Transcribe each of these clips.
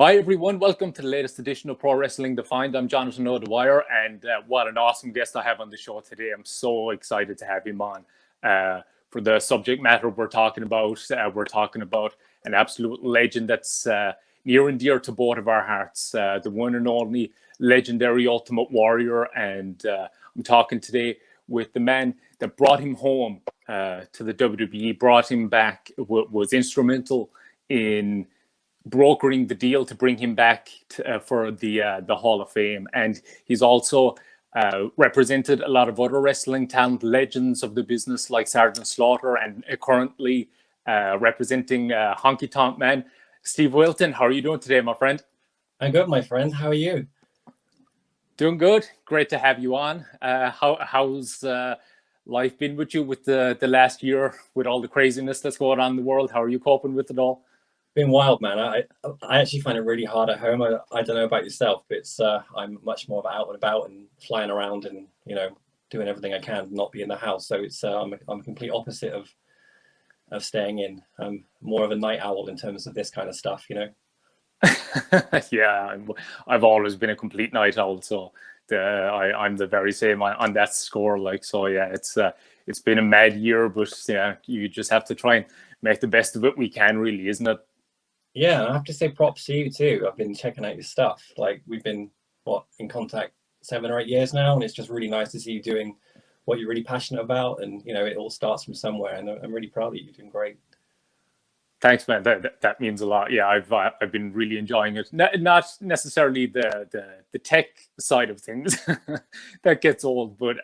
Hi everyone, welcome to the latest edition of Pro Wrestling Defined. I'm Jonathan O'Dwyer, and what an awesome guest I have on the show today. I'm so excited to have him on for the subject matter we're talking about. We're talking about an absolute legend that's near and dear to both of our hearts, the one and only legendary Ultimate Warrior. And I'm talking today with the man that brought him home to the WWE, brought him back, was instrumental in brokering the deal to bring him back for the Hall of Fame. And he's also represented a lot of other wrestling talent, legends of the business like Sgt Slaughter, and currently representing Honky Tonk Man, Steve Wilton. How are you doing today, my friend? I'm good, my friend. How are you? Doing good. Great to have you on. How's life been with you with the last year, with all the craziness that's going on in the world? How are you coping with it all? Been wild, man. I actually find it really hard at home. I don't know about yourself, but it's I'm much more out and about and flying around and doing everything I can to not be in the house. So it's I'm a complete opposite of staying in. I'm more of a night owl in terms of this kind of stuff, Yeah, I've always been a complete night owl, so I'm the very same on that score. So yeah, it's been a mad year, but yeah, you just have to try and make the best of it we can, really, isn't it? Yeah, I have to say props to you too. I've been checking out your stuff. Like, we've been in contact 7 or 8 years now, and it's just really nice to see you doing what you're really passionate about. And it all starts from somewhere, and I'm really proud of you. You're doing great. Thanks, man. That means a lot. Yeah, I've been really enjoying it. Not necessarily the tech side of things that gets old, but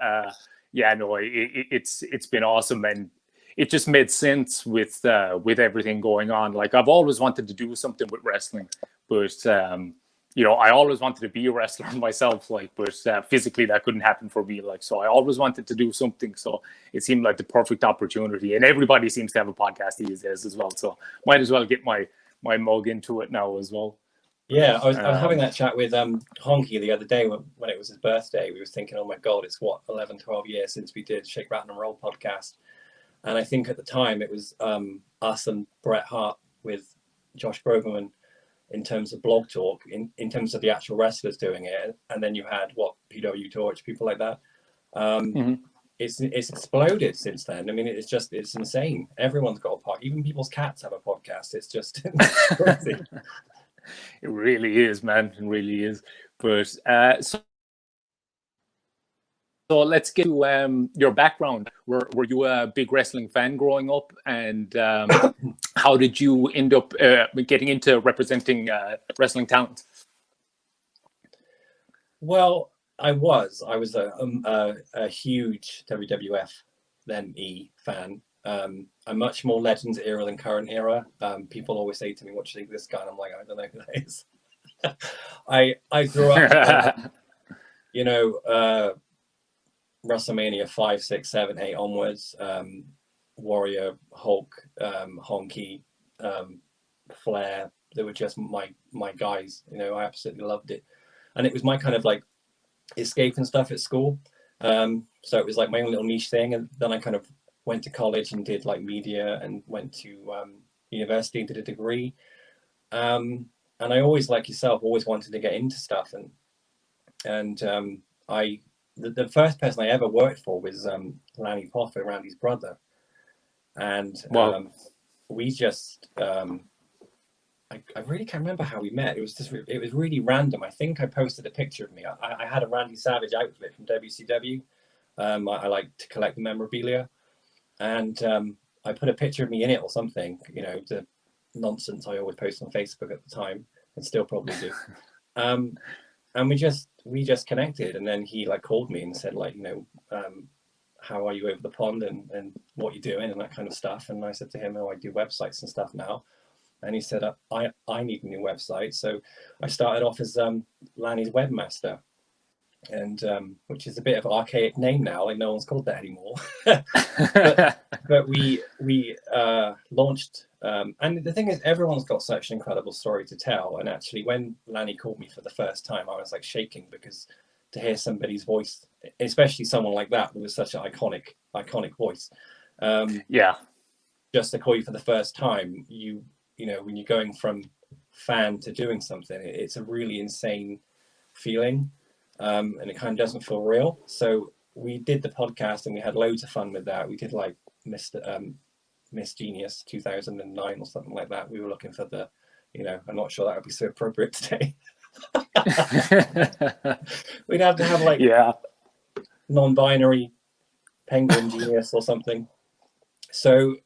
yeah, no, it's been awesome, and it just made sense with everything going on. Like, I've always wanted to do something with wrestling, but I always wanted to be a wrestler myself. But physically that couldn't happen for me. So I always wanted to do something. So it seemed like the perfect opportunity. And everybody seems to have a podcast these days as well. So might as well get my mug into it now as well. Yeah, I was having that chat with Honky the other day when it was his birthday. We were thinking, oh my God, it's 11, 12 years since we did Shake, Rattle and Roll podcast. And I think at the time it was us and Bret Hart with Josh Groban in terms of blog talk, in terms of the actual wrestlers doing it. And then you had PW Torch, people like that. It's exploded since then. I mean, it's insane. Everyone's got a podcast. Even people's cats have a podcast. It's just crazy. It really is, man. It really is. But so let's get to your background. Were you a big wrestling fan growing up? And how did you end up getting into representing wrestling talent? Well, I was a huge WWF then fan. I'm much more Legends era than current era. People always say to me, "What do you think of this guy?" And I'm like, I don't know who that is. I grew up, Wrestlemania 5, 6, 7, 8 onwards. Warrior, Hulk, Honky, Flair. They were just my guys. I absolutely loved it, and it was my kind of like escape and stuff at school. So it was like my own little niche thing. And then I kind of went to college and did like media, and went to university and did a degree. And I always, like yourself, always wanted to get into stuff. And the first person I ever worked for was Lanny Poffo, Randy's brother. And we just, I really can't remember how we met. It was really random. I think I posted a picture of me. I had a Randy Savage outfit from WCW. I like to collect the memorabilia. And I put a picture of me in it or something, the nonsense I always post on Facebook at the time, and still probably do. And we just connected, and then he called me and said how are you over the pond and what you're doing and that kind of stuff. And I said to him, I do websites and stuff now. And he said, I need a new website. So I started off as Lanny's webmaster, and which is a bit of an archaic name now. No one's called that anymore. but we launched. And the thing is, everyone's got such an incredible story to tell. And actually, when Lanny called me for the first time, I was shaking, because to hear somebody's voice, especially someone like that with such an iconic voice, yeah, just to call you for the first time, when you're going from fan to doing something. It's a really insane feeling, and it kind of doesn't feel real. So we did the podcast and we had loads of fun with that. We did like Miss Genius 2009 or something like that. We were looking for the, you know, I'm not sure that would be so appropriate today. We'd have to have like non-binary penguin genius or something. So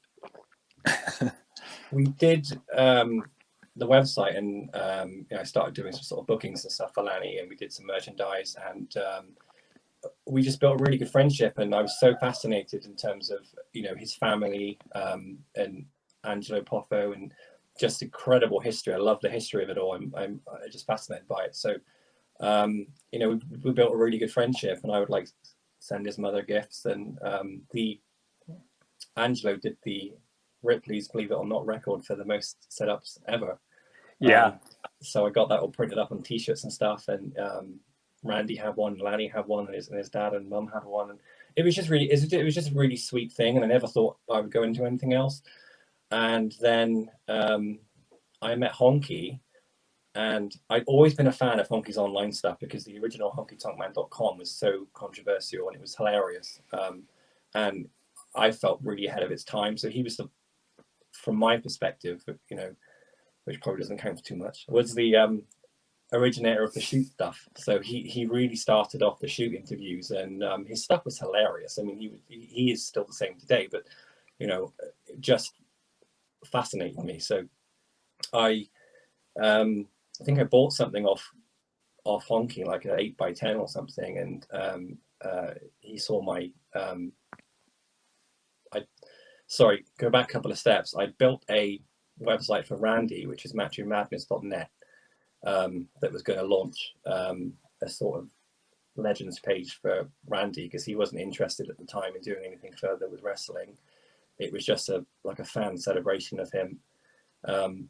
we did the website, and you know, I started doing some sort of bookings and stuff for Lanny, and we did some merchandise, and we just built a really good friendship. And I was so fascinated in terms of, you know, his family, and Angelo Poffo, and just incredible history. I love the history of it all. I'm just fascinated by it. So you know, we built a really good friendship, and I would like send his mother gifts, and Angelo did the Ripley's Believe It or Not record for the most setups ever. So I got that all printed up on t-shirts and stuff, and Randy had one, Lanny had one, and his dad and mum had one, and it was just really, it was just a really sweet thing, and I never thought I would go into anything else. And then I met Honky, and I'd always been a fan of Honky's online stuff because the original honkytonkman.com was so controversial and it was hilarious, and I felt really ahead of its time. So he was the, from my perspective, you know, which probably doesn't count for too much, was the originator of the shoot stuff. So he really started off the shoot interviews, and his stuff was hilarious. I mean, he is still the same today, but you know, just fascinated me. So I think I bought something off Honky, like an 8x10 or something, and he saw my sorry, go back a couple of steps. I built a website for Randy, which is matchingmadness.net, that was going to launch a sort of legends page for Randy, because he wasn't interested at the time in doing anything further with wrestling. It was just like a fan celebration of him. And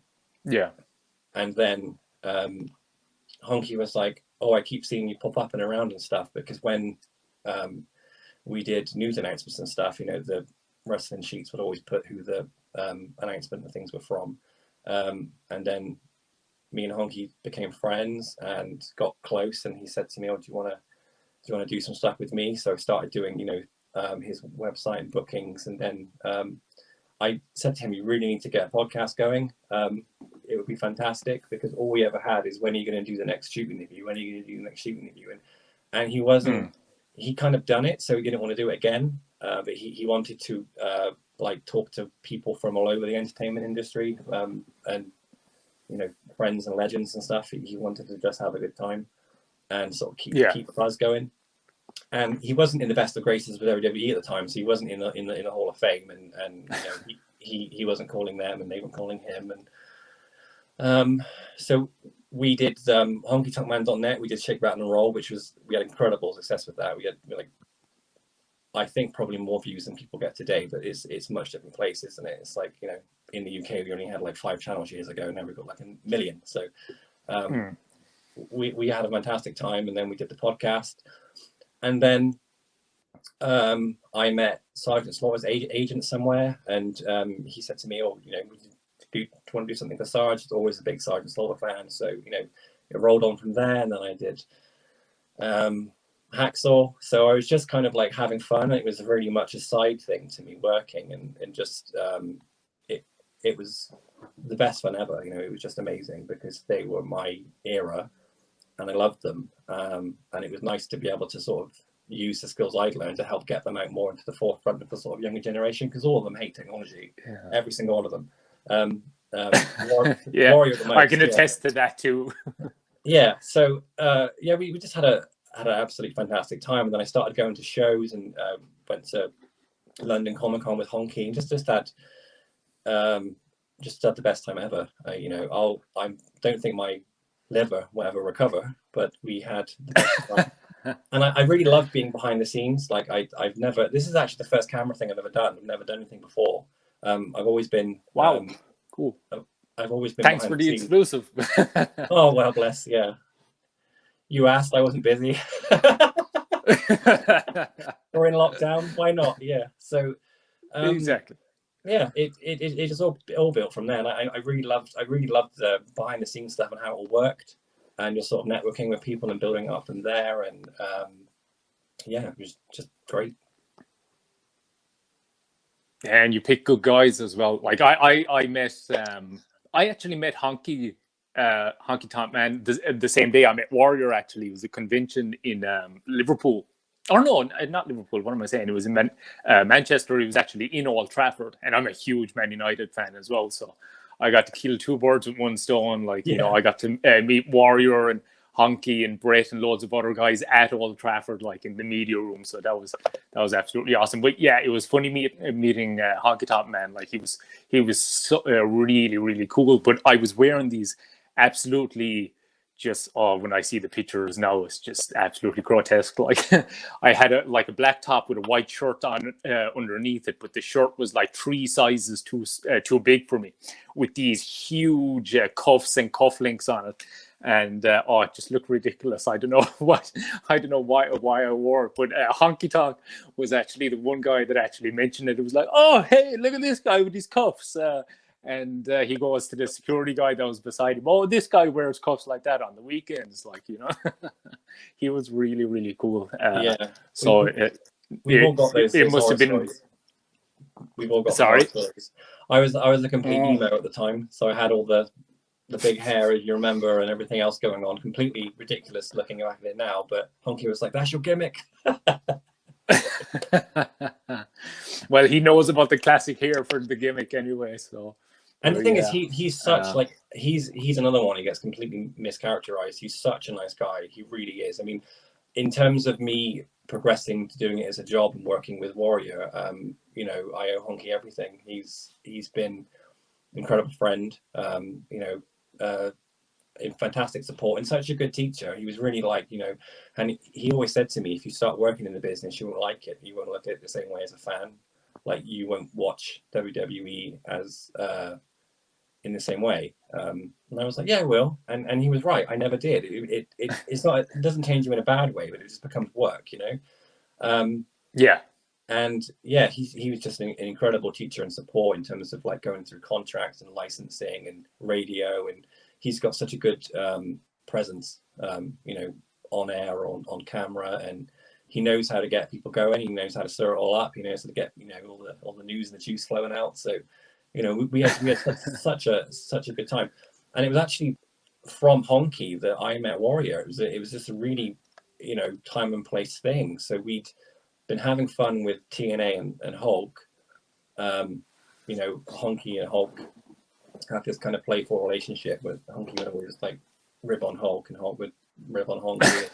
then Honky was like, oh, I keep seeing you pop up and around and stuff, because when we did news announcements and stuff, you know, the wrestling sheets would always put who the announcement and things were from. And then me and Honky became friends and got close, and he said to me, oh, do you want to do some stuff with me? So I started doing, you know, his website and bookings, and then I said to him, you really need to get a podcast going. It would be fantastic, because all we ever had is, when are you going to do the next shoot interview? When are you going to do the next shoot interview? And he wasn't, he kind of done it, so he didn't want to do it again. But he wanted to like talk to people from all over the entertainment industry, and you know, friends and legends and stuff. He wanted to just have a good time and sort of keep the buzz going. And he wasn't in the best of graces with WWE at the time, so he wasn't in the Hall of Fame, and you know, he wasn't calling them, and they weren't calling him. And so we did honkytonkman.net. We did Shake, Rattle and Roll, which was, we had incredible success with that. We had like, I think probably more views than people get today, but it's much different place, isn't it? It's like, you know, in the UK we only had like 5 channels years ago, now we've got like 1 million. So we had a fantastic time, and then we did the podcast, and then I met Sgt Slaughter's agent somewhere, and he said to me, oh, you know, do you want to do something for Sarge? It's always a big Sgt Slaughter fan. So, you know, it rolled on from there, and then I did Hacksaw. So I was just kind of like having fun. It was very much a side thing to me, working, and just it was the best fun ever. You know, it was just amazing, because they were my era and I loved them, and it was nice to be able to sort of use the skills I'd learned to help get them out more into the forefront of the sort of younger generation, because all of them hate technology, every single one of them. Warrior I can attest to that too. So we just had an absolutely fantastic time, and then I started going to shows, and went to London Comic Con with Honky, and just had the best time ever. You know, I don't think my liver will ever recover, but we had the best time. And I really love being behind the scenes. Like I've never, this is actually the first camera thing I've ever done. I've never done anything before. I've always been cool. I've always been. Thanks for the exclusive. Oh well, bless. Yeah, you asked. I wasn't busy. We're in lockdown. Why not? Yeah. So exactly. yeah, it just all built from there. And I really loved the behind the scenes stuff and how it all worked, and just sort of networking with people and building up from there. And yeah, it was just great. And you pick good guys as well. Like I actually met Honky Tonk Man the same day I met Warrior. Actually, it was a convention in Liverpool. Or no, not Liverpool. What am I saying? It was in Manchester. He was actually in Old Trafford, and I'm a huge Man United fan as well. So I got to kill two birds with one stone. Like, you know, I got to meet Warrior and Honky and Brett and loads of other guys at Old Trafford, like in the media room. So that was absolutely awesome. But yeah, it was funny meeting Honky Tonk Man. Like he was so, really, really cool. But I was wearing these absolutely just when I see the pictures now, it's just absolutely grotesque. Like I had a black top with a white shirt on underneath it, but the shirt was like 3 sizes too big for me, with these huge cuffs and cufflinks on it. And it just looked ridiculous. I don't know why I wore it, but Honky Tonk was actually the one guy that actually mentioned it. It was like, oh, hey, look at this guy with his cuffs. And he goes to the security guy that was beside him. Oh, this guy wears cuffs like that on the weekends. Like, you know, he was really, really cool. So we've all got those. It must have been. Stories. We've all got. Sorry. Stories. I was a complete emo at the time, so I had all the big hair, as you remember, and everything else going on. Completely ridiculous looking back at it now. But Honky was like, "That's your gimmick." Well, he knows about the classic hair for the gimmick anyway. So. And the thing is, he's such like he's another one who gets completely mischaracterized. He's such a nice guy. He really is. I mean, in terms of me progressing to doing it as a job and working with Warrior, you know, I owe Honky everything. He's been an incredible friend. You know, a fantastic support and such a good teacher. He was really like, you know, and he always said to me, if you start working in the business, you won't like it. You won't look at it the same way as a fan. Like, you won't watch WWE as in the same way. And I was like, yeah, I will. And he was right. I never did. It's not, it doesn't change you in a bad way, but it just becomes work, you know? Yeah. And yeah, he was just an incredible teacher and support in terms of like going through contracts and licensing and radio. And he's got such a good presence, you know, on air or on camera. And he knows how to get people going. He knows how to stir it all up. He knows how to get, you know, all the news and the juice flowing out. So, you know, we had such a good time. And it was actually from Honky that I met Warrior. It was just a really, you know, time and place thing. So we'd been having fun with TNA and Hulk. You know, Honky and Hulk have this kind of playful relationship with Honky would always like rib on Hulk and Hulk would rib on Honky.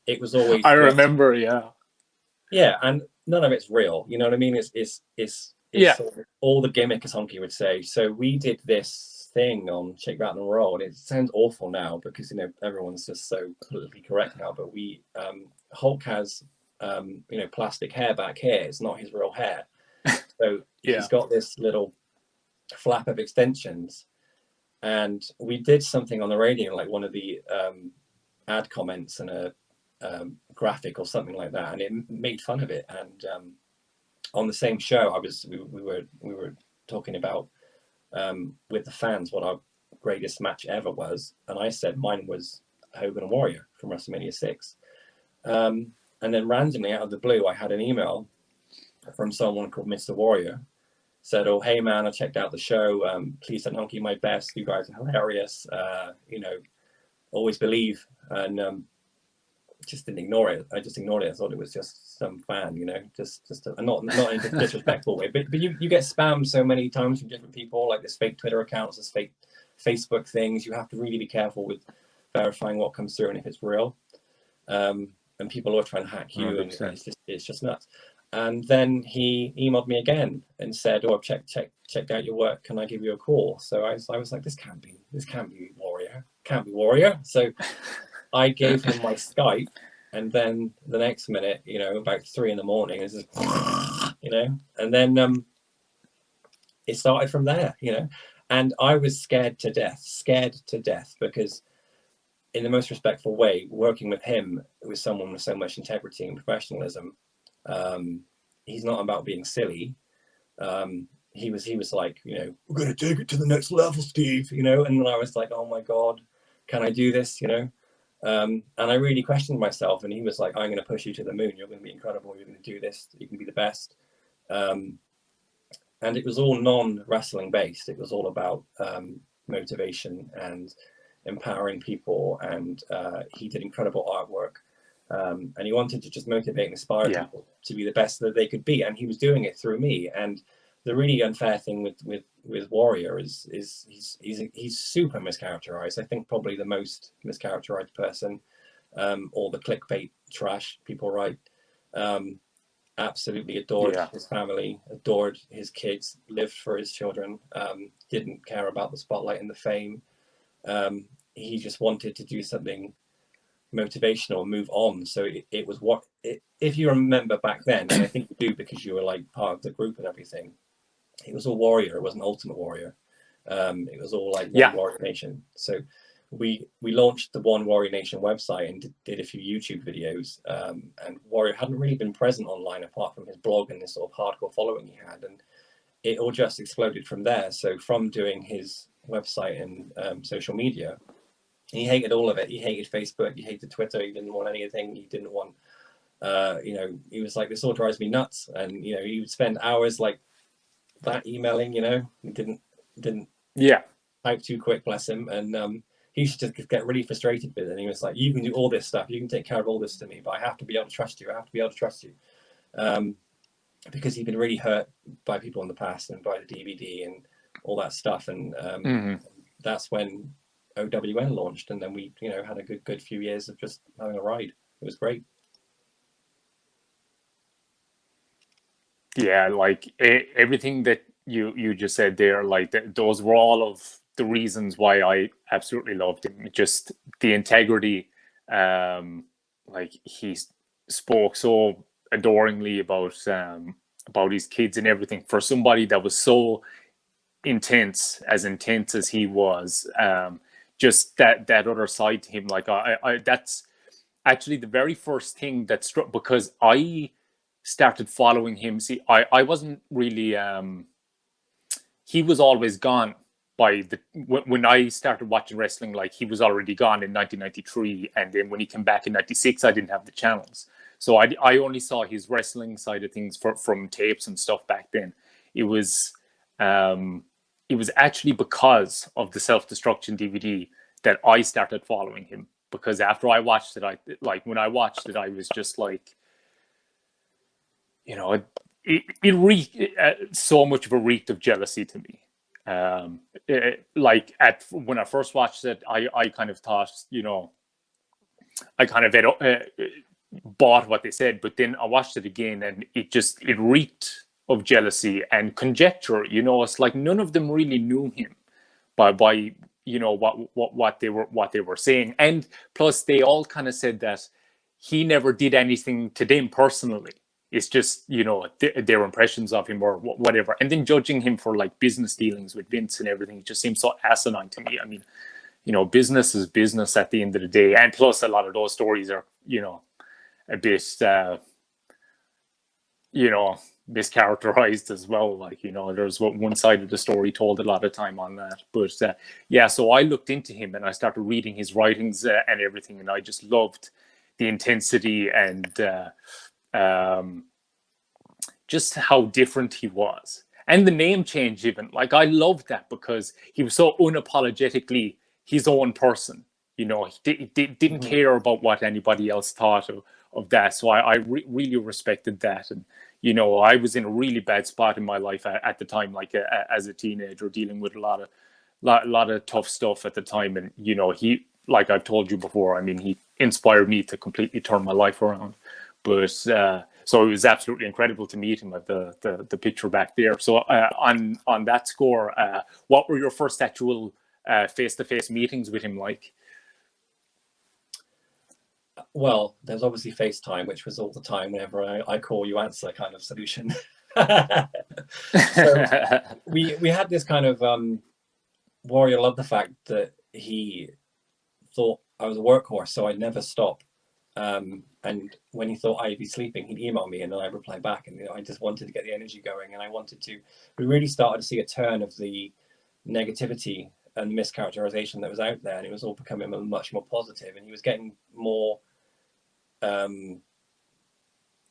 It was always I remember, yeah, and none of it's real. You know what I mean? It's sort of all the gimmick, as Honky would say. So we did this thing on Shake, Rattle and Roll, and it sounds awful now because, you know, everyone's just so politically correct now. But we Hulk has you know, plastic hair back here. It's not his real hair. So he's got this little flap of extensions, and we did something on the radio, like one of the ad comments and a graphic or something like that, and it made fun of it. And on the same show, we were talking about with the fans what our greatest match ever was, and I said mine was Hogan and Warrior from WrestleMania 6. And then randomly out of the blue, I had an email from someone called Mr. Warrior. Said, oh, hey man, I checked out the show. Please send Honky my best. You guys are hilarious. You know, always believe. And just didn't ignore it. I just ignored it. I thought it was just some fan, you know, not in a disrespectful way. But you get spammed so many times from different people, like there's fake Twitter accounts, there's fake Facebook things. You have to really be careful with verifying what comes through and if it's real. And people are trying to hack you, 100%. And it's just nuts. And then he emailed me again and said, "Oh, I've checked out your work. Can I give you a call?" So I was like, "This can't be Warrior. Can't be Warrior." So I gave him my Skype, and then the next minute, you know, about 3 a.m, it's just, you know, and then it started from there, you know. And I was scared to death, because in the most respectful way, working with him, with someone with so much integrity and professionalism. He's not about being silly. he was like, you know, we're going to take it to the next level, Steve, you know, and then I was like, oh my God, can I do this, you know? And I really questioned myself, and he was like, I'm going to push you to the moon. You're going to be incredible. You're going to do this. You can be the best. And it was all non-wrestling based. It was all about motivation and empowering people. And he did incredible artwork. And he wanted to just motivate and inspire people to be the best that they could be. And he was doing it through me. And the really unfair thing with Warrior is he's super mischaracterized. I think probably the most mischaracterized person. All the clickbait trash people write. Absolutely adored his family, adored his kids, lived for his children, didn't care about the spotlight and the fame. He just wanted to do something motivational and move on. So it was if you remember back then, and I think you do because you were like part of the group and everything, it was all Warrior. It wasn't Ultimate Warrior. It was all like One Warrior Nation. So we launched the One Warrior Nation website and did a few YouTube videos. And Warrior hadn't really been present online apart from his blog and this sort of hardcore following he had. And it all just exploded from there. So from doing his website and social media, he hated all of it. He hated Facebook. He hated Twitter. He didn't want anything. He didn't want, you know, he was like, this all drives me nuts. And, you know, he would spend hours like that emailing, you know, he didn't type too quick, bless him. And he used to just get really frustrated with it. And he was like, you can do all this stuff. You can take care of all this to me, but I have to be able to trust you. I have to be able to trust you. Because he'd been really hurt by people in the past and by the DVD and all that stuff. And that's when OWN launched. And then we, you know, had a good few years of just having a ride. It was great. Yeah, like everything that you just said there, like those were all of the reasons why I absolutely loved him. Just the integrity, like he spoke so adoringly about his kids and everything. For somebody that was so intense as he was, just that other side to him. Like I that's actually the very first thing that struck, because I started following him. See, I wasn't really he was always gone by the when I started watching wrestling. Like, he was already gone in 1993, and then when he came back in 96, I didn't have the channels, so I only saw his wrestling side of things from tapes and stuff back then. It was actually because of the Self-Destruction DVD that I started following him, because after I watched it, when I watched it, I was just like, you know, it reeked so much of a reeked of jealousy to me. When I first watched it, I kind of thought, you know, I kind of bought what they said, but then I watched it again, and it reeked of jealousy and conjecture. You know, it's like none of them really knew him by you know what they were saying, and plus they all kind of said that he never did anything to them personally. It's just, you know, their impressions of him or whatever. And then judging him for like business dealings with Vince and everything, it just seems so asinine to me. I mean, you know, business is business at the end of the day. And plus, a lot of those stories are, you know, a bit, you know, mischaracterized as well. Like, you know, there's one side of the story told a lot of time on that. But yeah, so I looked into him and I started reading his writings and everything. And I just loved the intensity and just how different he was, and the name change even. Like, I loved that because he was so unapologetically his own person. You know, he didn't care about what anybody else thought of that. So I really respected that. And, you know, I was in a really bad spot in my life at the time, like as a teenager, dealing with a lot of tough stuff at the time. And, you know, he, like I've told you before, I mean, he inspired me to completely turn my life around. But so it was absolutely incredible to meet him. At the picture back there. So on that score, what were your first actual face-to-face meetings with him like? Well, there's obviously FaceTime, which was all the time. Whenever I call, you answer kind of solution. So we had this kind of Warrior loved the fact that he thought I was a workhorse, so I'd never stop. And when he thought I'd be sleeping, he'd email me, and then I'd reply back. And I just wanted to get the energy going, and I wanted to. We really started to see a turn of the negativity and mischaracterization that was out there, and it was all becoming much more positive. And he was getting more.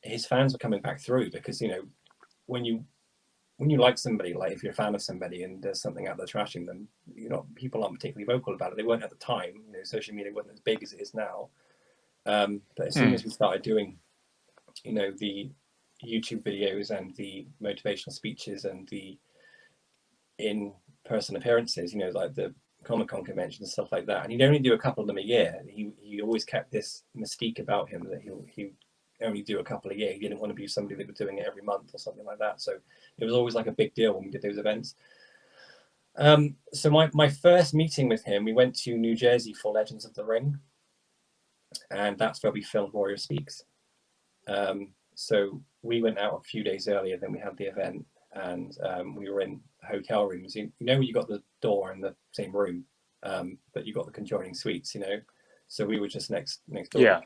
His fans were coming back through, because when you like somebody, like if you're a fan of somebody and there's something out there trashing them, people aren't particularly vocal about it. They weren't at the time. Social media wasn't as big as it is now. But as soon as we started doing, the YouTube videos and the motivational speeches and the in-person appearances, like the Comic-Con convention and stuff like that, and he'd only do a couple of them a year. He always kept this mystique about him that he only do a couple a year. He didn't want to be somebody that was doing it every month or something like that. So it was always like a big deal when we did those events. So my first meeting with him, we went to New Jersey for Legends of the Ring, and that's where we filmed Warrior Speaks. So we went out a few days earlier than we had the event, and we were in hotel rooms. You got the door in the same room, but you got the conjoining suites. So we were just next door. Yeah.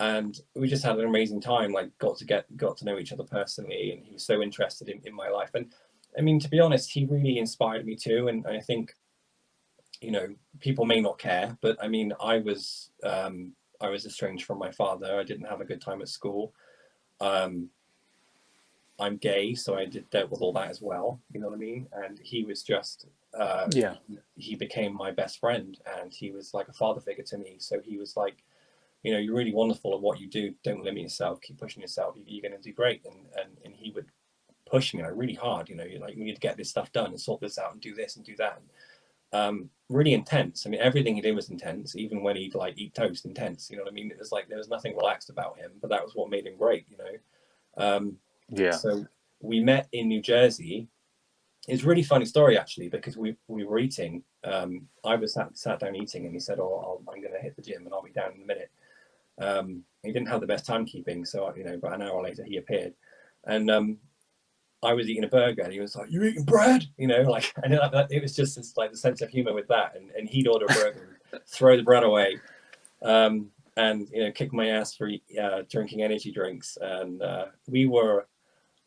And we just had an amazing time. Like got to know each other personally, and he was so interested in my life. And I mean, to be honest, he really inspired me too. And I think, people may not care, but I mean, I was estranged from my father. I didn't have a good time at school. I'm gay, so I dealt with all that as well. You know what I mean? And he was just he became my best friend, and he was like a father figure to me. So he was like, you're really wonderful at what you do. Don't limit yourself. Keep pushing yourself. You're going to do great. And he would push me really hard. You're like, we need to get this stuff done and sort this out and do this and do that. Really intense. I mean, everything he did was intense. Even when he'd like eat toast, intense. You know what I mean? It was like there was nothing relaxed about him, but that was what made him great. So we met in New Jersey. It's a really funny story actually, because we were eating. I was sat down eating, and he said, "Oh, I'm going to hit the gym, and I'll be down in a minute." He didn't have the best timekeeping, so about an hour later he appeared, and I was eating a burger, and he was like, "You eating bread?" And it was just this, like the sense of humor with that, and he'd order a burger, throw the bread away, and kick my ass for drinking energy drinks, and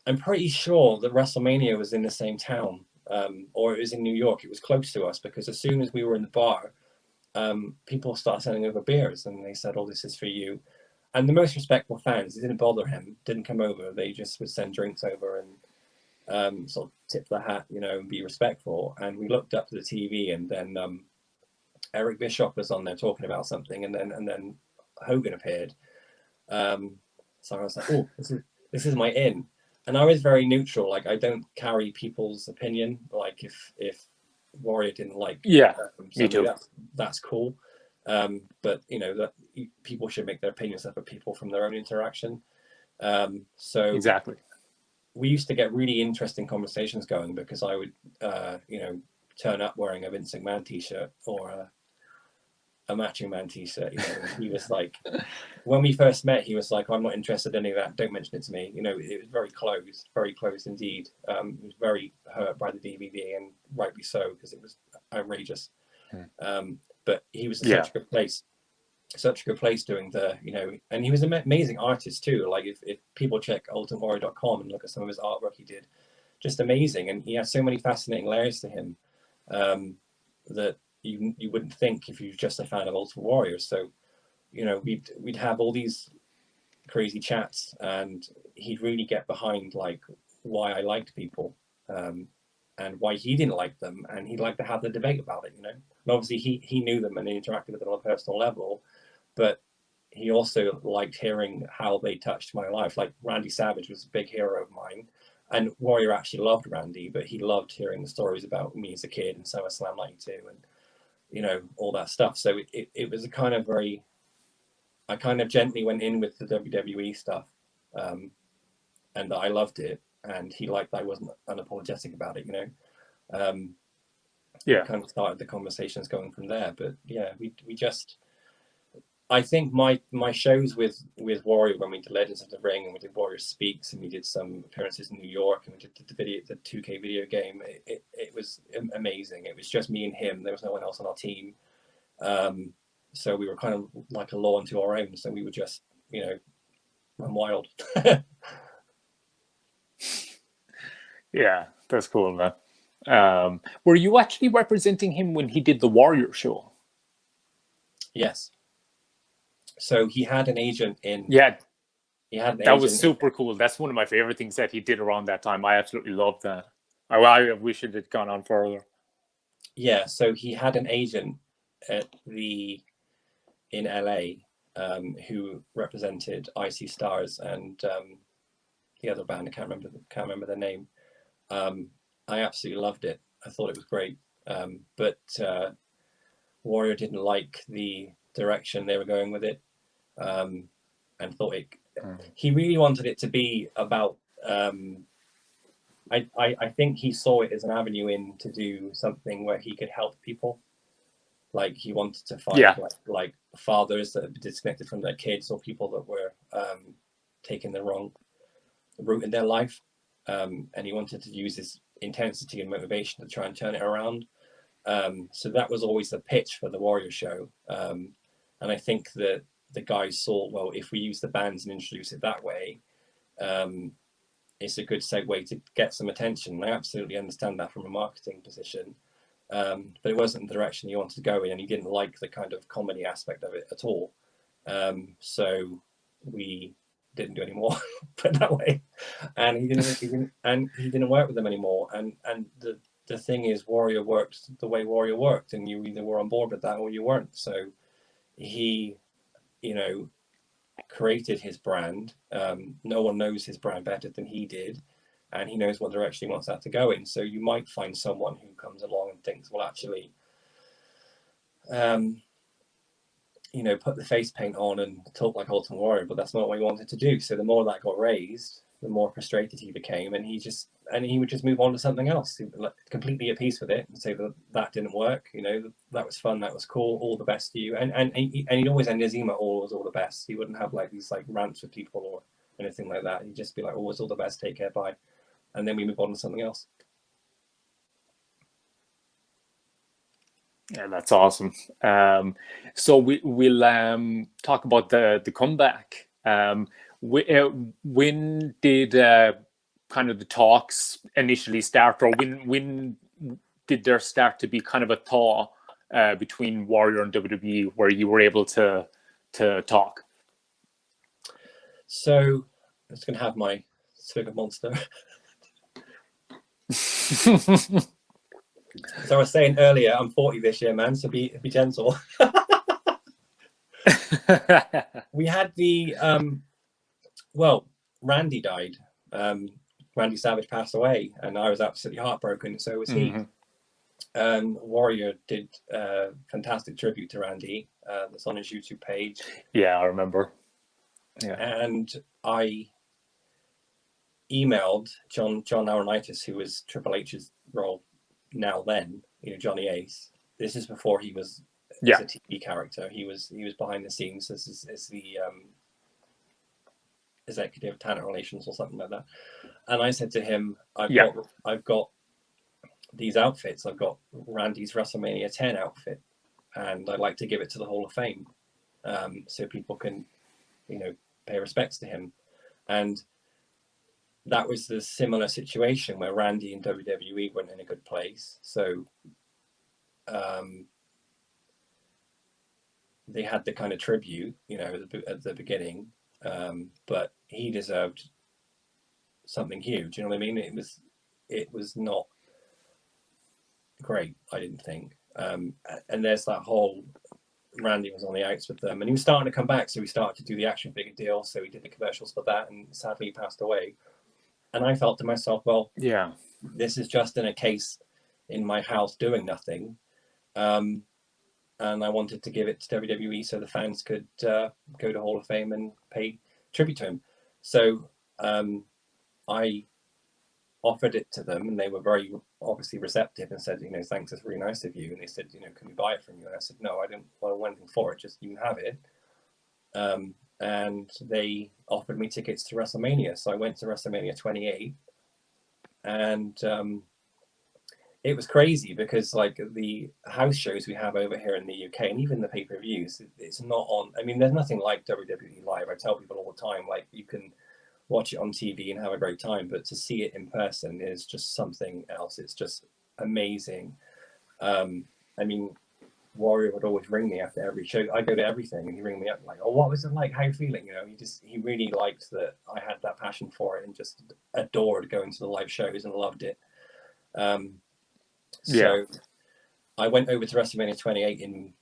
I'm pretty sure that Wrestlemania was in the same town, or it was in New York. It was close to us, because as soon as we were in the bar, people started sending over beers, and they said, "Oh, this is for you." And the most respectful fans, it didn't bother him, didn't come over. They just would send drinks over and sort of tip the hat, and be respectful. And we looked up to the TV, and then Eric Bischoff was on there talking about something, and then Hogan appeared. So I was like, "Oh, this is my in." And I was very neutral. Like, I don't carry people's opinion. Like, if Warrior didn't like me too. That's cool. But that people should make their opinions up of people from their own interaction. So exactly, we used to get really interesting conversations going, because I would turn up wearing a Vince McMahon t-shirt or a Matching Man t-shirt. He was like, when we first met, he was like, "I'm not interested in any of that. Don't mention it to me." It was very closed indeed. He was very hurt by the DVD, and rightly so, because it was outrageous. But he was such a good place doing and he was an amazing artist too. Like if people check ultimatewarrior.com and look at some of his artwork he did, just amazing. And he has so many fascinating layers to him that you wouldn't think if you're just a fan of Ultimate Warrior. So we'd have all these crazy chats, and he'd really get behind like why I liked people and why he didn't like them, and he'd like to have the debate about it. And obviously he knew them and he interacted with them on a personal level, but he also liked hearing how they touched my life. Like Randy Savage was a big hero of mine, and Warrior actually loved Randy, but he loved hearing the stories about me as a kid and SummerSlam 92 and all that stuff. So it was a kind of I kind of gently went in with the WWE stuff, and I loved it, and he liked that I wasn't unapologetic about it. Kind of started the conversations going from there. But we just, I think my shows with Warrior, when we did Legends of the Ring and we did Warrior Speaks and we did some appearances in New York and we did the 2K video game, it was amazing. It was just me and him. There was no one else on our team. So we were kind of like a law unto our own. So we would just you know, run wild. Yeah, that's cool, man. Were you actually representing him when he did the Warrior show? Yes. So he had an agent in. Yeah, He had an that was agent. super cool. That's one of my favorite things that he did around that time. I absolutely loved that. I wish it had gone on further. Yeah, so he had an agent in LA who represented Icy Stars and the other band. I can't remember their name. I absolutely loved it. I thought it was great. But Warrior didn't like the direction they were going with it, and thought he really wanted it to be about. I think he saw it as an avenue in to do something where he could help people. Like he wanted to find like fathers that had been disconnected from their kids, or people that were taking the wrong route in their life, and he wanted to use his intensity and motivation to try and turn it around. So that was always the pitch for the Warrior show, and I think that the guys saw, well, if we use the bands and introduce it that way, it's a good segue to get some attention. I absolutely understand that from a marketing position, but it wasn't the direction he wanted to go in, and he didn't like the kind of comedy aspect of it at all. So we didn't do any more, put it that way. And he didn't work with them anymore. And the thing is, Warrior worked the way Warrior worked, and you either were on board with that or you weren't. So he, you know, created his brand. No one knows his brand better than he did, and he knows what direction he wants that to go in. So you might find someone who comes along and thinks, well, actually, you know, put the face paint on and talk like Ultimate Warrior, but that's not what he wanted to do. So the more that got raised, the more frustrated he became, and he would just move on to something else, completely at peace with it, and say that didn't work. You know, that was fun, that was cool, all the best to you. And he'd always end his email all the best. He wouldn't have like these like rants with people or anything like that. He'd just be like, always all the best, take care, bye, and then we move on to something else. Yeah, that's awesome. So we'll talk about the comeback. When did kind of the talks initially start, or when did there start to be kind of a thaw between Warrior and WWE, where you were able to talk? So I'm just gonna have my swig of Monster. So I was saying earlier, I'm 40 this year, man, so be gentle. We had the well, Randy died. Randy Savage passed away, and I was absolutely heartbroken. So was he. Warrior did a fantastic tribute to Randy. That's on his YouTube page. Yeah, I remember. Yeah, and I emailed John Laurinaitis, who was Triple H's role now then, you know, Johnny Ace. This is before he was a TV character. He was behind the scenes as the executive talent relations or something like that. And I said to him, I've got these outfits. I've got Randy's WrestleMania 10 outfit, and I'd like to give it to the Hall of Fame, so people can, you know, pay respects to him. And that was the similar situation where Randy and WWE weren't in a good place. So they had the kind of tribute, you know, at the beginning, but he deserved something huge. You know what I mean? It was not great, I didn't think. And there's that whole Randy was on the outs with them, and he was starting to come back, so he started to do the action figure deal. So he did the commercials for that, and sadly he passed away. And I thought to myself, well, this is just in a case in my house doing nothing. And I wanted to give it to WWE so the fans could go to Hall of Fame and pay tribute to him. So I offered it to them, and they were very obviously receptive and said, you know, thanks, it's really nice of you. And they said, you know, can we buy it from you? And I said, no, I didn't want anything for it, just you can have it. And they offered me tickets to WrestleMania. So I went to WrestleMania 28, and it was crazy because like the house shows we have over here in the UK and even the pay-per-views, it's not on. I mean, there's nothing like WWE Live. I tell people all the time, like you can watch it on TV and have a great time, but to see it in person is just something else. It's just amazing. I mean, Warrior would always ring me after every show. I go to everything and he'd ring me up like, oh, what was it like? How are you feeling? You know, he really liked that I had that passion for it and just adored going to the live shows and loved it. So I went over to WrestleMania 28 in,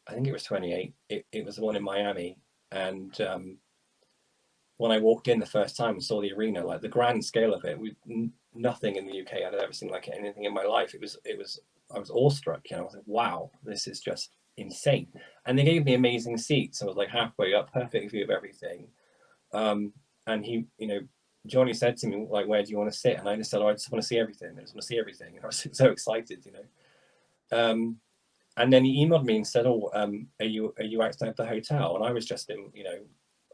I think it was 28. It was the one in Miami. And when I walked in the first time and saw the arena, like the grand scale of it, nothing in the UK I'd ever seen like anything in my life. I was awestruck. You know, I was like, wow, this is just insane. And they gave me amazing seats. I was like halfway up, perfect view of everything. And he, you know, Johnny said to me, like, where do you want to sit? And I just said, oh, I just want to see everything. I just want to see everything. And I was so excited, you know. And then he emailed me and said, oh, are you outside the hotel? And I was just in, you know,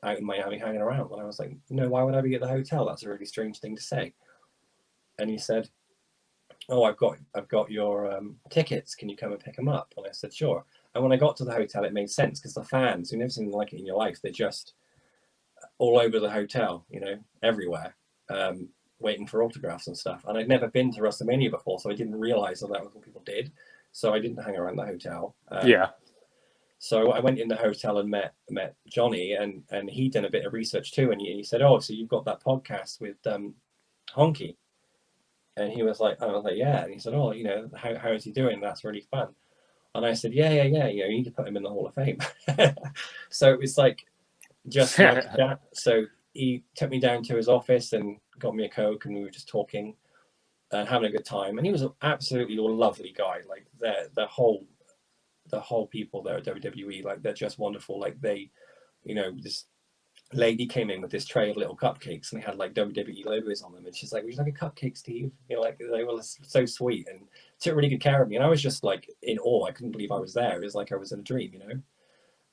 out in Miami hanging around. And I was like, no, why would I be at the hotel? That's a really strange thing to say. And he said, oh, I've got your tickets. Can you come and pick them up? And I said, sure. And when I got to the hotel, it made sense because the fans, you've never seen like it in your life, they're just all over the hotel, you know, everywhere, waiting for autographs and stuff. And I'd never been to WrestleMania before, so I didn't realize that was what people did. So I didn't hang around the hotel. So I went in the hotel and met Johnny, and he'd done a bit of research too. And he said, oh, so you've got that podcast with Honky? And he was like, I was like, yeah. And he said, oh, you know, how is he doing? That's really fun. And I said, yeah. You know, you need to put him in the Hall of Fame. So it was like just like that. So he took me down to his office and got me a Coke, and we were just talking and having a good time. And he was an absolutely lovely guy. Like the whole people there at WWE, like they're just wonderful. Like they, you know, this lady came in with this tray of little cupcakes and they had like WWE logos on them, and she's like, would you like a cupcake, Steve? You know, like they were so sweet and took really good care of me, and I was just like in awe. I couldn't believe I was there. It was like I was in a dream, you know.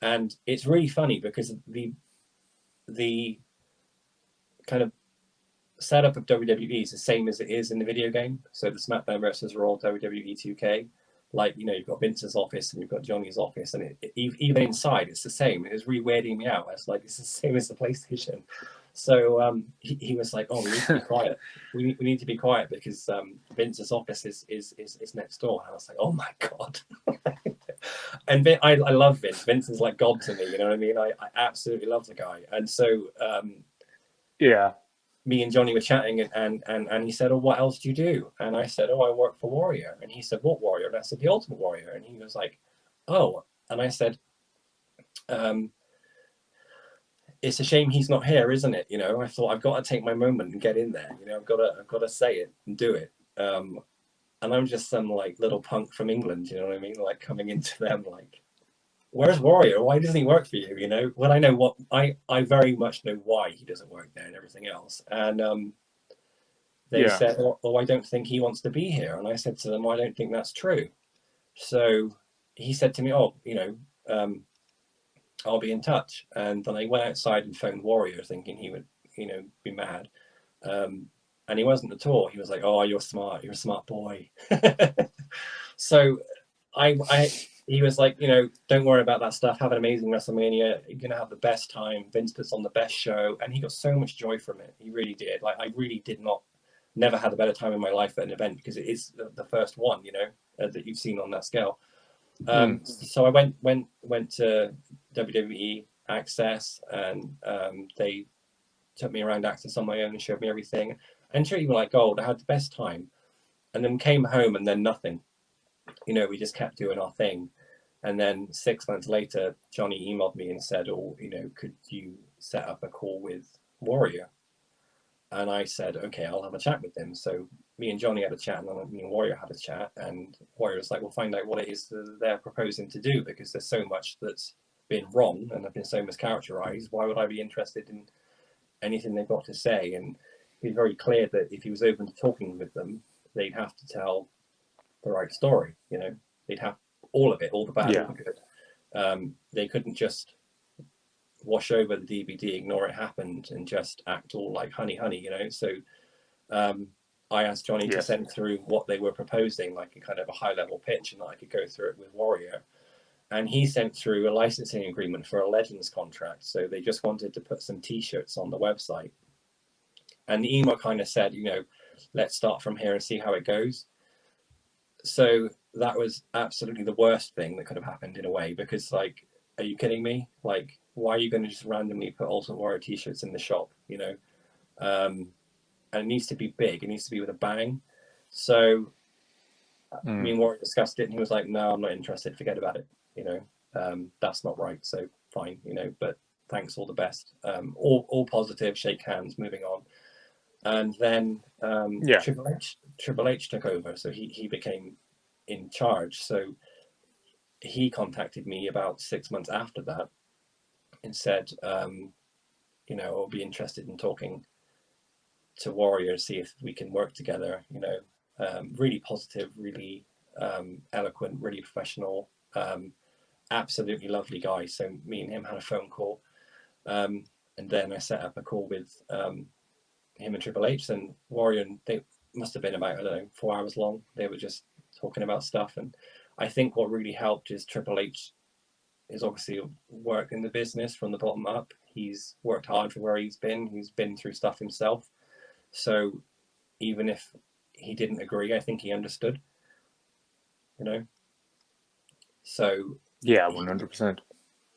And it's really funny because the kind of setup of WWE is the same as it is in the video game. So the SmackDown versus Raw WWE 2K, like, you know, you've got Vince's office and you've got Johnny's office, and even inside it's the same. It was really weirding me out. It's like it's the same as the PlayStation. So he was like, oh, we need to be quiet. We need to be quiet because Vince's office is next door. And I was like, oh my god. And I love Vince. Vince is like God to me. You know what I mean? I absolutely love the guy. And so me and Johnny were chatting, and he said, oh, what else do you do? And I said, oh, I work for Warrior. And he said, what Warrior? And I said, the Ultimate Warrior. And he was like, oh. And I said, it's a shame he's not here, isn't it? You know, I thought I've got to take my moment and get in there. You know, I've got to say it and do it. And I'm just some like little punk from England, you know what I mean? Like coming into them like, where's Warrior? Why doesn't he work for you? You know, when I know what I very much know why he doesn't work there and everything else. And they said, oh, I don't think he wants to be here. And I said to them, well, I don't think that's true. So he said to me, oh, you know, I'll be in touch. And then I went outside and phoned Warrior thinking he would, you know, be mad. And he wasn't at all. He was like, oh, you're smart. You're a smart boy. So he was like, you know, don't worry about that stuff. Have an amazing WrestleMania. You're going to have the best time. Vince puts on the best show. And he got so much joy from it. He really did. Like, I really never had a better time in my life at an event because it is the first one, you know, that you've seen on that scale. So I went to WWE Access, and they took me around Access on my own and showed me everything. And treated me like gold. I had the best time. And then came home and then nothing. You know, we just kept doing our thing. And then 6 months later, Johnny emailed me and said, oh, you know, could you set up a call with Warrior? And I said, okay, I'll have a chat with them. So me and Johnny had a chat, and then me and Warrior had a chat. And Warrior was like, we'll find out what it is that they're proposing to do, because there's so much that's been wrong and have been so mischaracterized. Why would I be interested in anything they've got to say? And he's very clear that if he was open to talking with them, they'd have to tell the right story. You know, they'd have all of it, all the bad, all the good. They couldn't just wash over the DVD, ignore it happened, and just act all like honey, you know. So I asked Johnny to Yes. send through what they were proposing, like a kind of a high level pitch, and I could go through it with Warrior. And he sent through a licensing agreement for a Legends contract. So they just wanted to put some T-shirts on the website. And the email kind of said, let's start from here and see how it goes. So that was absolutely the worst thing that could have happened in a way, because like, are you kidding me? Like, why are you going to just randomly put Ultimate Warrior T-shirts in the shop, And it needs to be big. It needs to be with a bang. So me and Warrior discussed it, and he was like, no, I'm not interested. Forget about it. That's not right. So fine, but thanks, all the best. All positive, shake hands, moving on. And then Triple H took over. So he became in charge. So he contacted me about 6 months after that and said, I'll be interested in talking to Warrior, see if we can work together. Really positive, really eloquent, really professional, absolutely lovely guy. So me and him had a phone call, and then I set up a call with him and Triple H and Warrior, and they must have been about, I don't know, 4 hours long. They were just talking about stuff, and I think what really helped is Triple H is obviously worked in the business from the bottom up. He's worked hard for where he's been through stuff himself. So even if he didn't agree, I think he understood, So yeah, 100%.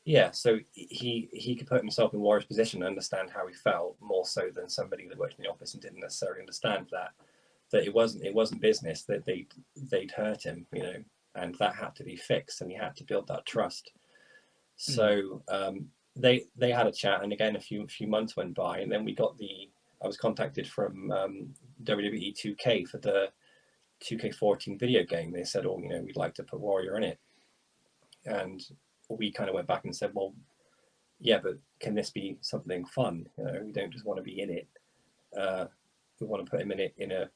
Yeah, so he could put himself in Warrior's position and understand how he felt more so than somebody that worked in the office and didn't necessarily understand that it wasn't business, that they'd hurt him, and that had to be fixed, and he had to build that trust. So they had a chat, and again a few months went by, and then I was contacted from WWE 2K for the 2K14 video game. They said, we'd like to put Warrior in it, and we kind of went back and said, well, yeah, but can this be something fun? We don't just want to be in it. We want to put him in it in a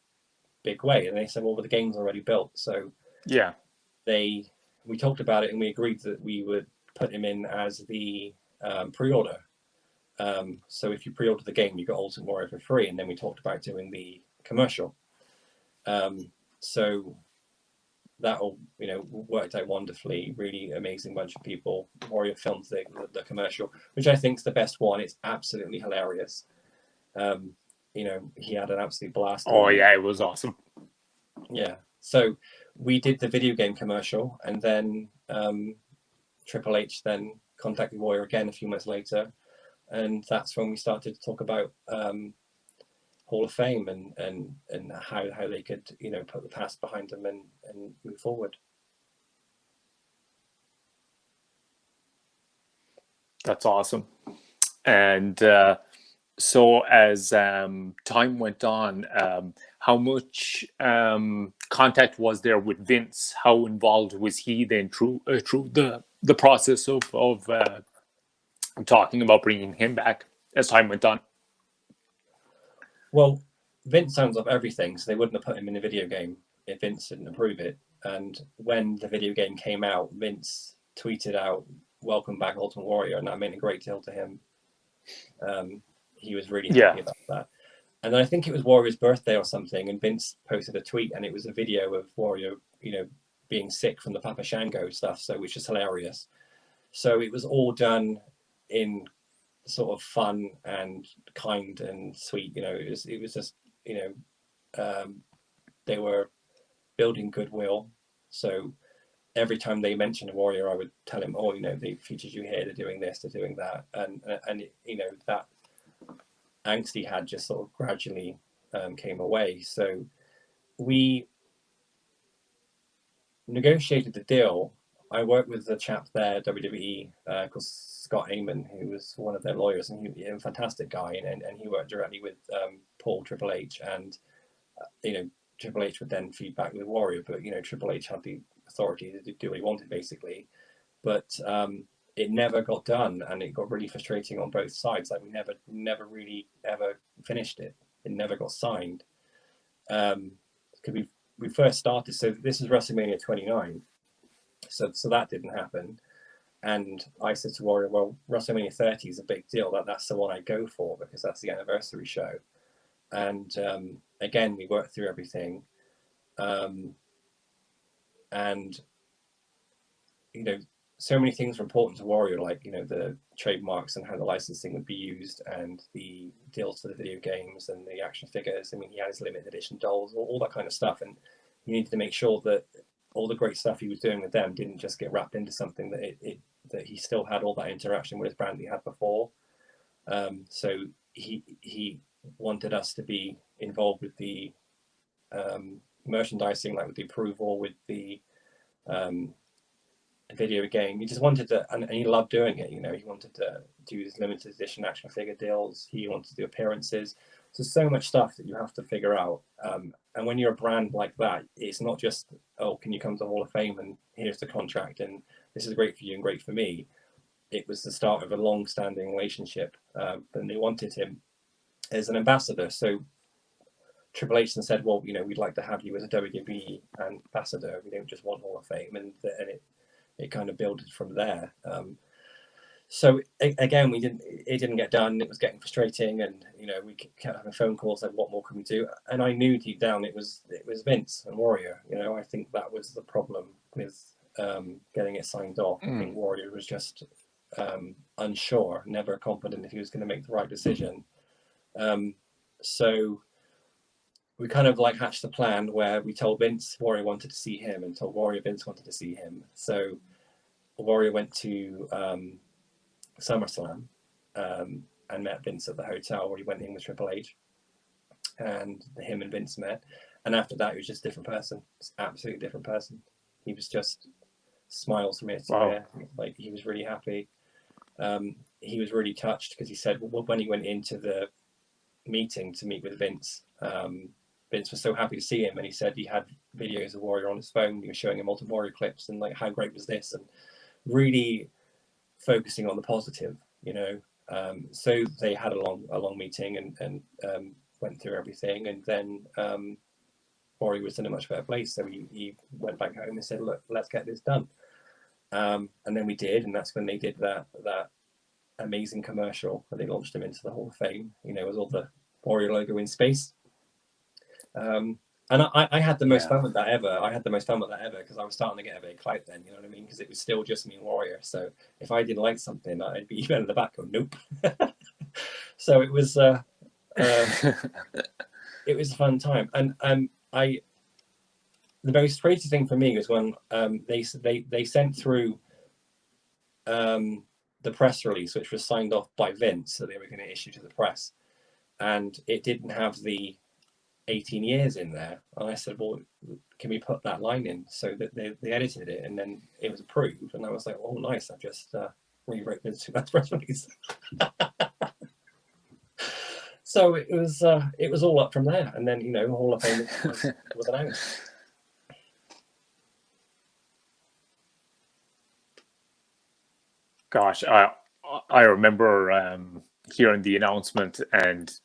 big way. And they said, well, the game's already built. So yeah, we talked about it, and we agreed that we would put him in as the pre-order. So if you pre-order the game, you got Ultimate Warrior for free. And then we talked about doing the commercial. So that all worked out wonderfully. Really amazing bunch of people. Warrior filmed the commercial, which I think is the best one. It's absolutely hilarious. He had an absolute blast. Oh yeah, it was awesome. Yeah, so we did the video game commercial, and then Triple H then contacted Warrior again a few months later, and that's when we started to talk about Hall of Fame and how they could put the past behind them and move forward. That's awesome. And so as time went on, how much contact was there with Vince? How involved was he then through the process of talking about bringing him back as time went on? Well, Vince signs off everything, so they wouldn't have put him in a video game if Vince didn't approve it. And when the video game came out, Vince tweeted out, "Welcome back, Ultimate Warrior," and that meant a great deal to him. He was really happy about that. And I think it was Warrior's birthday or something, and Vince posted a tweet, and it was a video of Warrior, being sick from the Papa Shango stuff, so which is hilarious. So it was all done in sort of fun and kind and sweet. It was just they were building goodwill. So every time they mentioned a Warrior, I would tell him, "Oh, they featured you here. They're doing this. They're doing that," and that angst he had just sort of gradually came away. So we negotiated the deal. I worked with the chap there, WWE, called Scott Heyman, who was one of their lawyers, and he was a fantastic guy, and he worked directly with Paul Triple H, and Triple H would then feed back with Warrior, but Triple H had the authority to do what he wanted, basically. But it never got done, and it got really frustrating on both sides. Like we never really ever finished it. It never got signed. Because we first started, so this is WrestleMania 29. So that didn't happen. And I said to Warrior, well, WrestleMania 30 is a big deal. That's the one I go for because that's the anniversary show. and again, we worked through everything, and so many things were important to Warrior, like the trademarks and how the licensing would be used, and the deals for the video games and the action figures. I mean, he had his limited edition dolls, all that kind of stuff, and he needed to make sure that all the great stuff he was doing with them didn't just get wrapped into something, that he still had all that interaction with his brand he had before. So he wanted us to be involved with the merchandising, like with the approval, with the video game. He just wanted to, and he loved doing it. He wanted to do his limited edition action figure deals. He wanted to do appearances. So much stuff that you have to figure out. And when you're a brand like that, it's not just, oh, can you come to Hall of Fame and here's the contract and this is great for you and great for me. It was the start of a long-standing relationship, and they wanted him as an ambassador. So Triple H then said, well, we'd like to have you as a WWE ambassador. We don't just want Hall of Fame, and it kind of built from there. So again, it didn't get done. It was getting frustrating, and we kept having phone calls like, what more can we do? And I knew deep down it was Vince and Warrior. I think that was the problem with getting it signed off. I think Warrior was just unsure, never confident if he was going to make the right decision. So we kind of like hatched a plan where we told Vince Warrior wanted to see him, and told Warrior Vince wanted to see him. So Warrior went to SummerSlam and met Vince at the hotel where he went in with Triple H, and him and Vince met. And after that, he was just a different person. Just absolutely different person. He was just smiles from ear to ear. Like, he was really happy. He was really touched because he said, well, when he went into the meeting to meet with Vince, Vince was so happy to see him, and he said he had videos of Warrior on his phone. He was showing him multiple Warrior clips, and like, how great was this? And really focusing on the positive, So they had a long meeting and went through everything, and then Warrior was in a much better place. So he went back home and said, look, let's get this done. And then we did, and that's when they did that amazing commercial where they launched him into the Hall of Fame, with all the Warrior logo in space. And I had the most fun with that ever. I had the most fun with that ever because I was starting to get a bit of clout then, you know what I mean? Because it was still just me and Warrior. So if I didn't like something, I'd be in the back going, nope. So it was it was a fun time. And the most crazy thing for me was when they sent through the press release, which was signed off by Vince, so they were going to issue to the press, and it didn't have the 18 years in there. And I said, well, can we put that line in? So that they edited it, and then it was approved. And I was like, oh, nice, I've just rewrote Vince McMahon's press release. So it was all up from there. And then, Hall of Fame was announced. Gosh, I remember hearing the announcement, and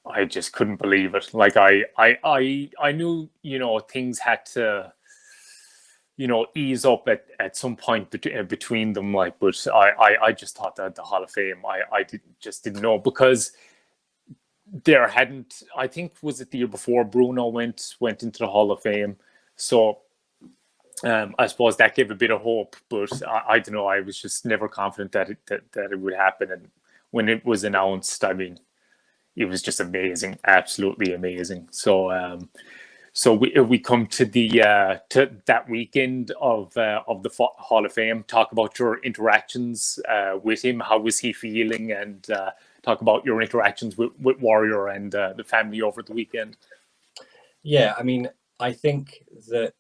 I just couldn't believe it. Like, I knew, things had to, ease up at some point between them. Like, but I just thought that the Hall of Fame, I didn't know, because there hadn't, I think, was it the year before Bruno went into the Hall of Fame. So I suppose that gave a bit of hope, but I don't know. I was just never confident that it would happen. And when it was announced, I mean, it was just amazing, absolutely amazing. So we come to to that weekend of the Hall of Fame. Talk about your interactions with him. How was he feeling? And talk about your interactions with Warrior and the family over the weekend. Yeah, I mean, I think that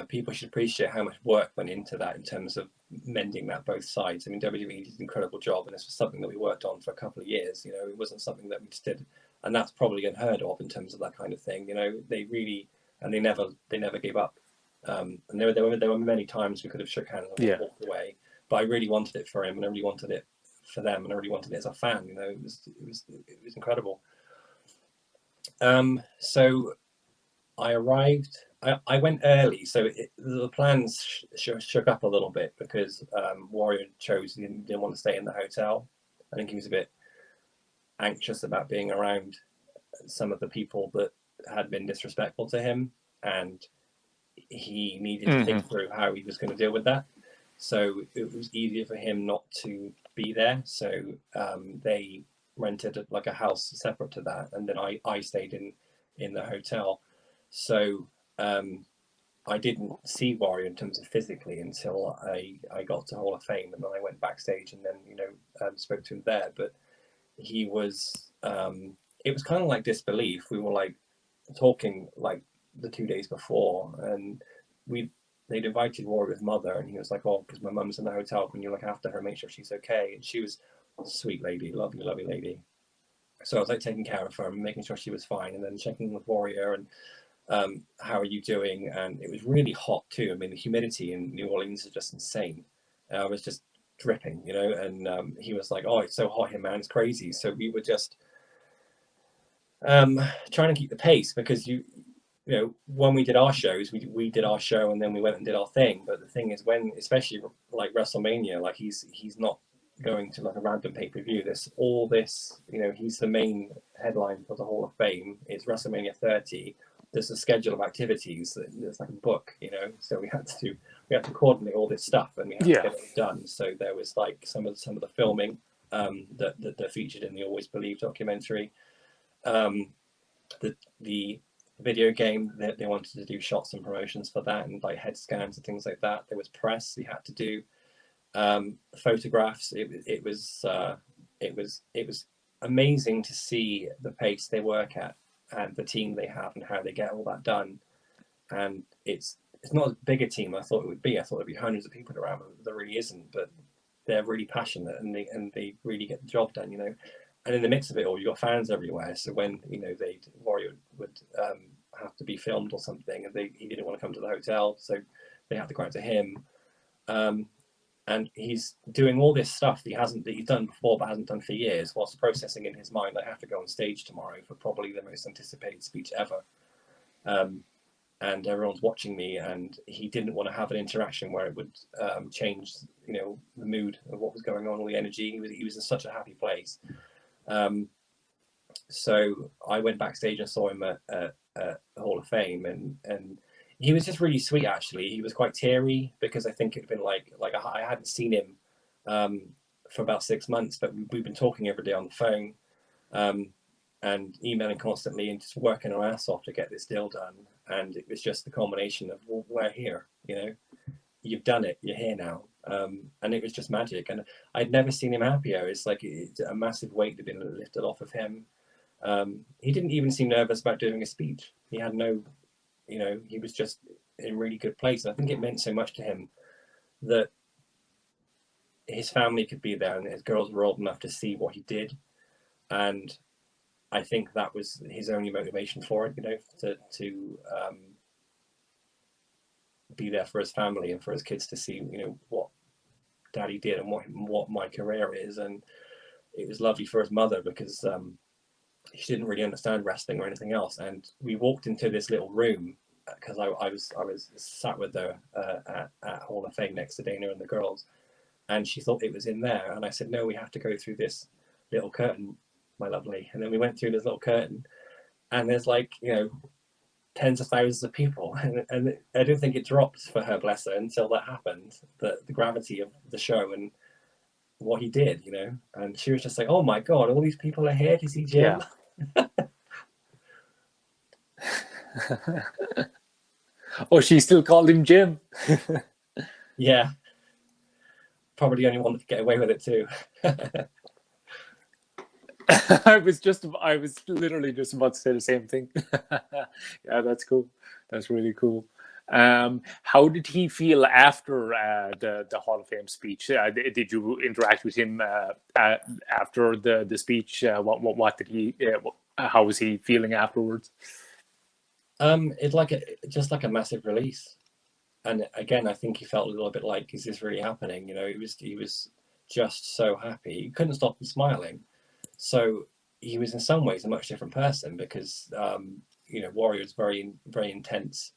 people should appreciate how much work went into that in terms of mending that both sides. I mean, WWE did an incredible job, and this was something that we worked on for a couple of years. It wasn't something that we just did, and that's probably unheard of in terms of that kind of thing. They really, and they never gave up. And there were many times we could have shook hands and walked away, but I really wanted it for him, and I really wanted it for them, and I really wanted it as a fan. It was incredible. So I arrived. I went early, so the plans shook up a little bit because Warrior chose he didn't want to stay in the hotel. I think he was a bit anxious about being around some of the people that had been disrespectful to him, and he needed to think through how he was going to deal with that. So it was easier for him not to be there. So they rented like a house separate to that, and then I stayed in the hotel. So I didn't see Warrior in terms of physically until I got to Hall of Fame, and then I went backstage and then spoke to him there. But he was it was kind of like disbelief. We were like talking like the 2 days before, and they'd invited Warrior's mother, and he was like, "Oh, because my mum's in the hotel, can you look after her, make sure she's okay?" And she was a sweet lady, lovely, lovely lady. So I was like taking care of her and making sure she was fine, and then checking with Warrior and how are you doing? And it was really hot too. I mean, the humidity in New Orleans is just insane. I was just dripping, and he was like, "Oh, it's so hot here, man, it's crazy." So we were just trying to keep the pace, because when we did our shows, we did our show and then we went and did our thing. But the thing is, when, especially like WrestleMania, like he's not going to like a random pay-per-view. He's the main headline for the Hall of Fame. It's WrestleMania 30. There's a schedule of activities. There's like a book, so we had to coordinate all this stuff, and we had to get it done. So there was like some of the filming that featured in the Always Believe documentary. The video game, they wanted to do shots and promotions for that, and like head scans and things like that. There was press we had to do, photographs. It was amazing to see the pace they work at and the team they have and how they get all that done. And it's not as big a team I thought it would be. I thought there'd be hundreds of people around, but there really isn't. But they're really passionate, and they really get the job done, And in the mix of it all, you got fans everywhere. So when Warrior would have to be filmed or something, and he didn't want to come to the hotel, so they had to go out to him. And he's doing all this stuff that he's done before but hasn't done for years, whilst processing in his mind, I have to go on stage tomorrow for probably the most anticipated speech ever. And everyone's watching me, and he didn't want to have an interaction where it would change, the mood of what was going on, all the energy. He was in such a happy place. So I went backstage and saw him at Hall of Fame, and he was just really sweet. Actually, he was quite teary, because I think it'd been like I hadn't seen him for about 6 months, but we've been talking every day on the phone, and emailing constantly, and just working our ass off to get this deal done. And it was just the combination of, well, we're here, you've done it, you're here now. And it was just magic, and I'd never seen him happier. It's like a massive weight had been lifted off of him. He didn't even seem nervous about doing a speech. He had no, he was just in a really good place. And I think it meant so much to him that his family could be there, and his girls were old enough to see what he did. And I think that was his only motivation for it, to be there for his family and for his kids to see, what Daddy did and what my career is. And it was lovely for his mother, because she didn't really understand wrestling or anything else. And we walked into this little room, because I was sat with her at Hall of Fame next to Dana and the girls, and she thought it was in there. And I said, "No, we have to go through this little curtain, my lovely." And then we went through this little curtain, and there's like, tens of thousands of people, and I don't think it dropped for her, bless her, until that happened, the gravity of the show and what he did, and she was just like, "Oh my God, all these people are here to see Jim." Yeah. Oh, she still called him Jim. Yeah, probably the only one that could get away with it too. I was literally just about to say the same thing. Yeah, that's cool. That's really cool. How did he feel after the Hall of Fame speech? Did you interact with him after the speech? What did he? How was he feeling afterwards? It's just like a massive release. And again, I think he felt a little bit like, is this really happening? He was just so happy. He couldn't stop smiling. So he was in some ways a much different person, because Warrior is very, very intense,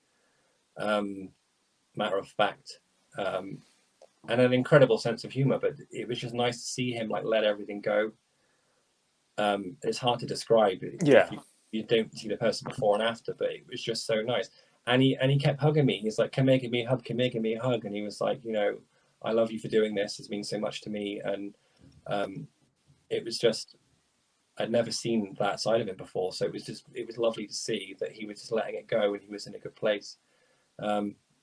matter of fact, and an incredible sense of humor. But it was just nice to see him like let everything go, It's hard to describe Yeah. if you don't see the person before and after, but it was just so nice. And he kept hugging me. He's like, "Come here, give me a hug, come here, give me a hug." And he was like, you know, "I love you for doing this. It means so much to me." And it was just, I'd never seen that side of him before. So it was lovely to see that he was just letting it go and he was in a good place.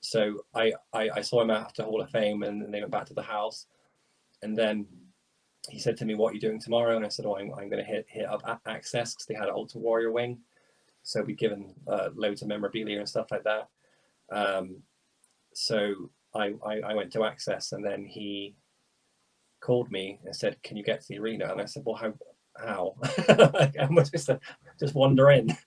So I saw him after Hall of Fame, and then they went back to the house. And then he said to me, "What are you doing tomorrow?" And I said, "Oh, I'm going to hit up Access, because they had an Ultimate Warrior wing. So we'd given loads of memorabilia and stuff like that. So I went to Access, and then he called me and said, "Can you get to the arena?" And I said, "Well, how?" I'm just wander in.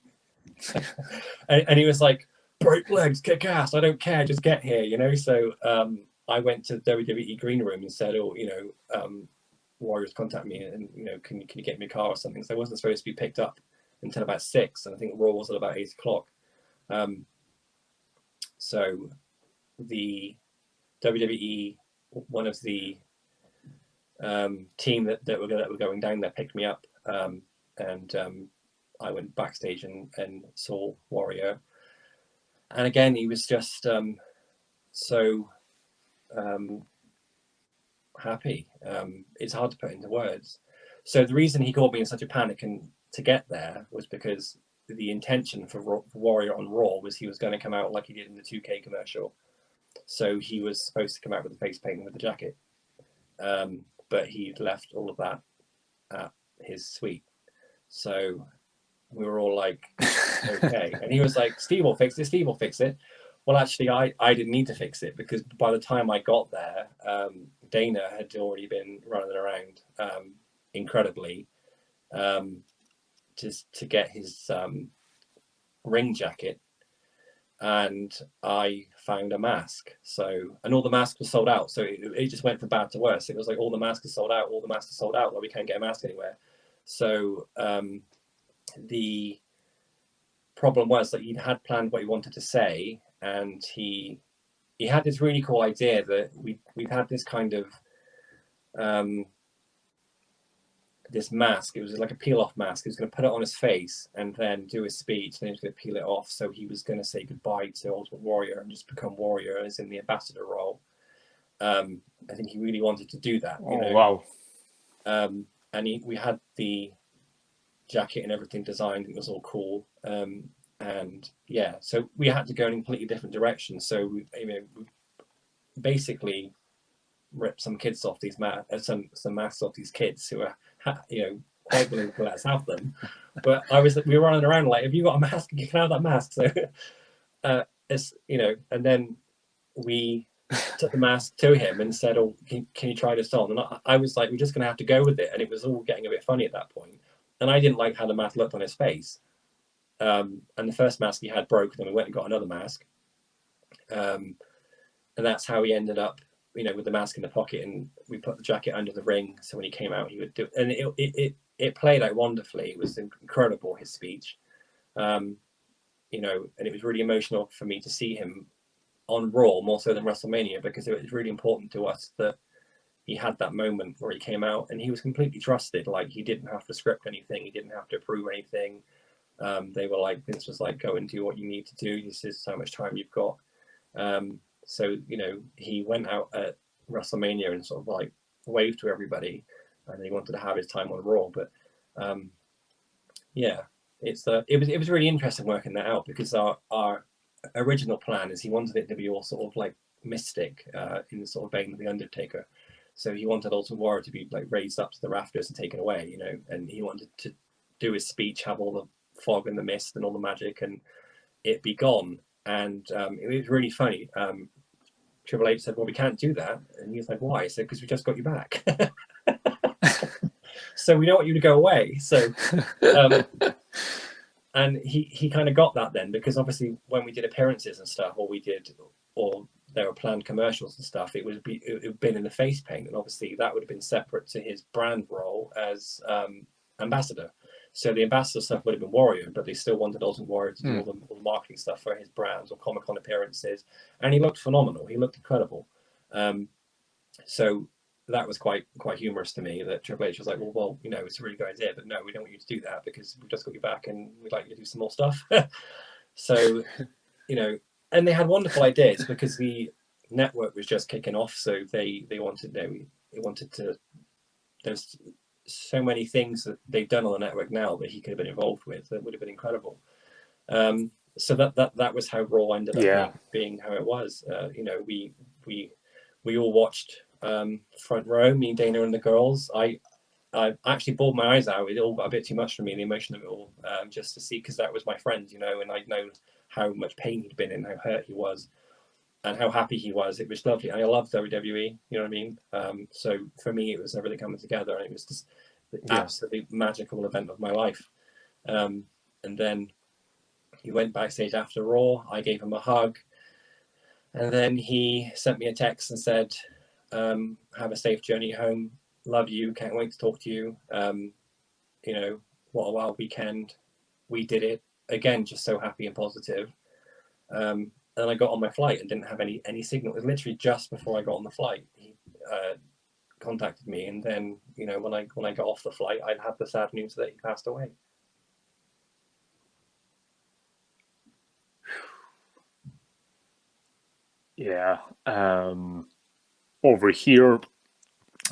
And he was like, "Break legs, kick ass, I don't care, just get here," you know. So I went to WWE green room and said, "Oh, you know, Warriors contact me, and you know, can you get me a car or something?" So I wasn't supposed to be picked up until about 6, and I think Raw was at about 8 o'clock. So the WWE, one of the team that were going down there, picked me up, and I went backstage and saw Warrior. And again, he was just so happy. It's hard to put into words. So the reason he called me in such a panic and to get there was because the intention for Warrior on Raw was he was going to come out like he did in the 2K commercial. So he was supposed to come out with the face paint and with the jacket. But he'd left all of that at his suite. So we were all like, okay. And he was like, "Steve will fix it, Steve will fix it." Well, actually, I didn't need to fix it, because by the time I got there, Dana had already been running around incredibly just to get his ring jacket. And I found a mask. So, and all the masks were sold out. So it just went from bad to worse. It was like, all the masks are sold out, all the masks are sold out. Like, we can't get a mask anywhere. So the problem was that he had planned what he wanted to say, and he had this really cool idea that we've had this kind of this mask. It was like a peel-off mask. He was going to put it on his face and then do his speech, and then he was going to peel it off. So he was going to say goodbye to Ultimate Warrior and just become Warrior as in the ambassador role. I think he really wanted to do that. You know? Wow. And we had the jacket and everything designed. It was all cool. And yeah, so we had to go in a completely different direction. So we basically ripped some kids off these some masks off these kids who are, you know, quite willing to let us have them. But we were running around like, "Have you got a mask? You can have that mask." So it's, you know, and then we took the mask to him and said, "Oh, can you try this on?" And I was like, "We're just going to have to go with it." And it was all getting a bit funny at that point. And I didn't like how the mask looked on his face. And the first mask he had broke, then we went and got another mask. And that's how he ended up, you know, with the mask in the pocket, and we put the jacket under the ring. So when he came out, he would do, and it played out wonderfully. It was incredible, his speech. You know, and it was really emotional for me to see him on Raw more so than WrestleMania, because it was really important to us that he had that moment where he came out and he was completely trusted. Like, he didn't have to script anything, he didn't have to approve anything. They were like, Vince was like, "Go and do what you need to do. This is how much time you've got." So, you know, he went out at WrestleMania and sort of like waved to everybody, and he wanted to have his time on Raw. But yeah, it was really interesting working that out, because our original plan is he wanted it to be all sort of like mystic, in the sort of vein of the Undertaker. So he wanted Ultimate Warrior to be like raised up to the rafters and taken away, you know, and he wanted to do his speech, have all the fog and the mist and all the magic, and it be gone. And it was really funny. Triple H said, "Well, we can't do that." And he was like, "Why?" I said, "Because we just got you back." So we don't want you to go away. So and he kind of got that then, because obviously when we did appearances and stuff, or there were planned commercials and stuff, it would have been in the face paint, and obviously that would have been separate to his brand role as ambassador. So the ambassador stuff would have been Warrior, but they still wanted Ultimate Warrior to do all the marketing stuff for his brands or Comic-Con appearances. And he looked phenomenal. He looked incredible. So that was quite humorous to me, that Triple H was like, well, you know, it's a really good idea, but no, we don't want you to do that because we've just got you back and we'd like you to do some more stuff. So, you know, and they had wonderful ideas because the network was just kicking off. So they wanted, they wanted to, there's so many things that they've done on the network now that he could have been involved with that would have been incredible. So that was how Raw ended up being how it was. You know, we all watched front row, me and Dana and the girls. I actually bawled my eyes out. It all got a bit too much for me, the emotion of it all, just to see, because that was my friend, you know, and I know how much pain he'd been in, how hurt he was, and how happy he was. It was lovely. I love WWE, you know what I mean? So for me, it was everything coming together, and it was just the absolutely magical event of my life. And then he went backstage after Raw. I gave him a hug. And then he sent me a text and said, have a safe journey home. Love you. Can't wait to talk to you. You know, what a wild weekend. We did it. Again, just so happy and positive. And I got on my flight and didn't have any signal. It was literally just before I got on the flight. He contacted me. And then, you know, when I got off the flight, I'd had the sad news that he passed away. Yeah. Over here,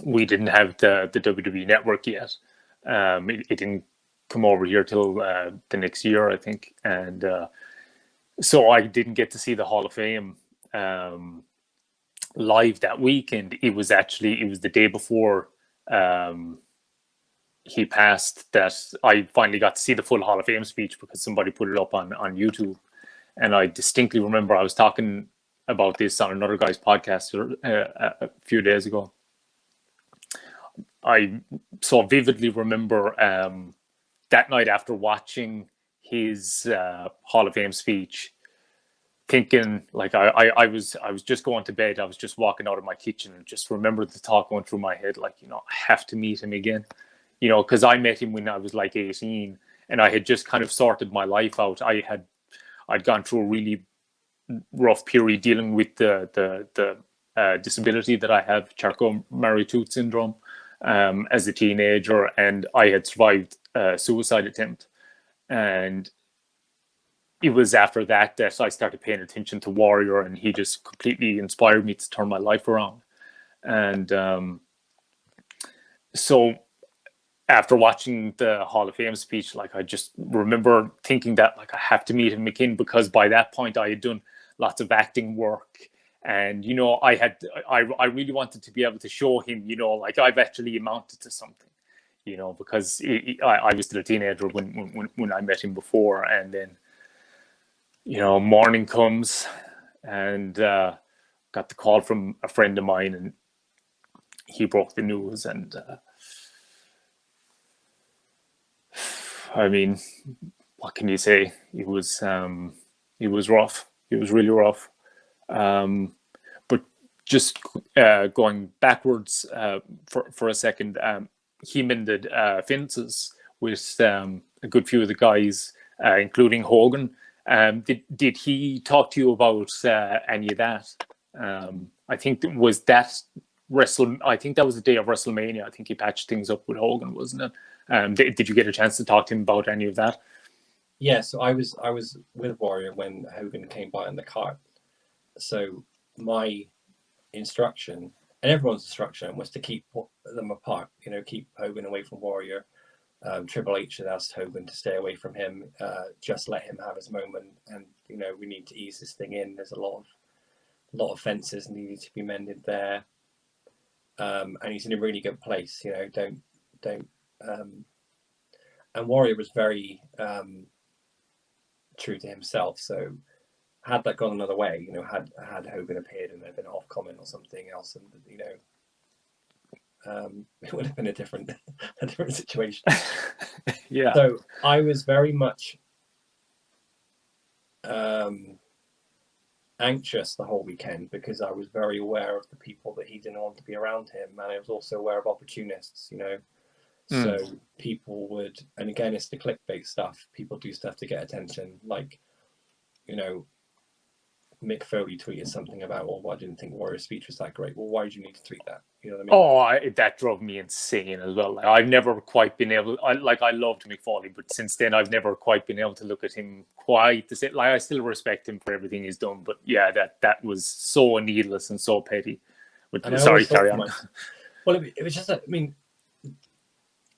we didn't have the WWE Network yet. It didn't come over here till the next year, I think. And so I didn't get to see the Hall of Fame live that week. And it was the day before he passed that I finally got to see the full Hall of Fame speech, because somebody put it up on YouTube. And I distinctly remember I was talking about this on another guy's podcast a few days ago. I so vividly remember that night after watching his Hall of Fame speech, thinking, like, I was just going to bed. I was just walking out of my kitchen and just remembered the thought going through my head, like, you know, I have to meet him again, you know, because I met him when I was like 18, and I had just kind of sorted my life out. I'd gone through a really rough period dealing with the disability that I have, Charcot-Marie-Tooth syndrome, as a teenager, and I had survived a suicide attempt. And it was after that I started paying attention to Warrior, and he just completely inspired me to turn my life around. And so after watching the Hall of Fame speech, like, I just remember thinking that, like, I have to meet him again, because by that point I had done lots of acting work, and, you know, I really wanted to be able to show him, you know, like, I've actually amounted to something, you know, because I was still a teenager when I met him before. And then, you know, morning comes, and got the call from a friend of mine, and he broke the news. And I mean, what can you say? It was rough. It was really rough. But just going backwards for a second, he mended fences with a good few of the guys, including Hogan. Did he talk to you about any of that? I think that was I think that was the day of WrestleMania. I think he patched things up with Hogan, wasn't it? Did you get a chance to talk to him about any of that? Yeah, so I was with Warrior when Hogan came by in the car. So my instruction, and everyone's instruction, was to keep them apart. You know, keep Hogan away from Warrior. Triple H had asked Hogan to stay away from him. Just let him have his moment, and, you know, we need to ease this thing in. There's a lot of fences needed to be mended there, and he's in a really good place. You know, don't. And Warrior was very true to himself. So had that gone another way, you know, had Hogan appeared and there'd been an off comment or something else, and, you know, it would have been a different situation. Yeah. So I was very much anxious the whole weekend, because I was very aware of the people that he didn't want to be around him, and I was also aware of opportunists, you know. So people would, and again, it's the clickbait stuff. People do stuff to get attention. Like, you know, Mick Foley tweeted something about, well, I didn't think Warrior's speech was that great. Well, why did you need to tweet that? You know what I mean? Oh, that drove me insane as well. Like, I've never quite been able. I loved Mick Foley, but since then I've never quite been able to look at him quite the same. Like I still respect him for everything he's done, but yeah, that was so needless and so petty. But And I sorry, always thought carry to on. myself, well, it was just that, I mean,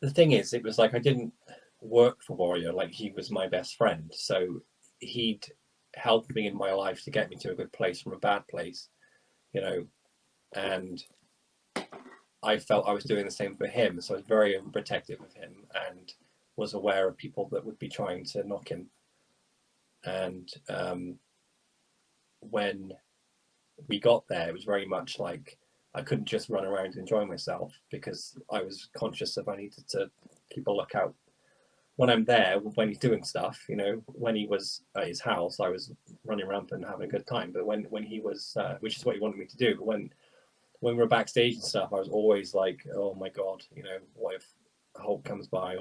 the thing is, it was like I didn't work for Warrior, like he was my best friend. So he'd helped me in my life to get me to a good place from a bad place, you know, and I felt I was doing the same for him. So I was very protective of him and was aware of people that would be trying to knock him. And when we got there, it was very much like I couldn't just run around and enjoy myself because I was conscious of I needed to keep a lookout. When I'm there, when he's doing stuff, you know, when he was at his house, I was running rampant and having a good time. But when he was, which is what he wanted me to do, but when we were backstage and stuff, I was always like, oh my God, you know, what if Hulk comes by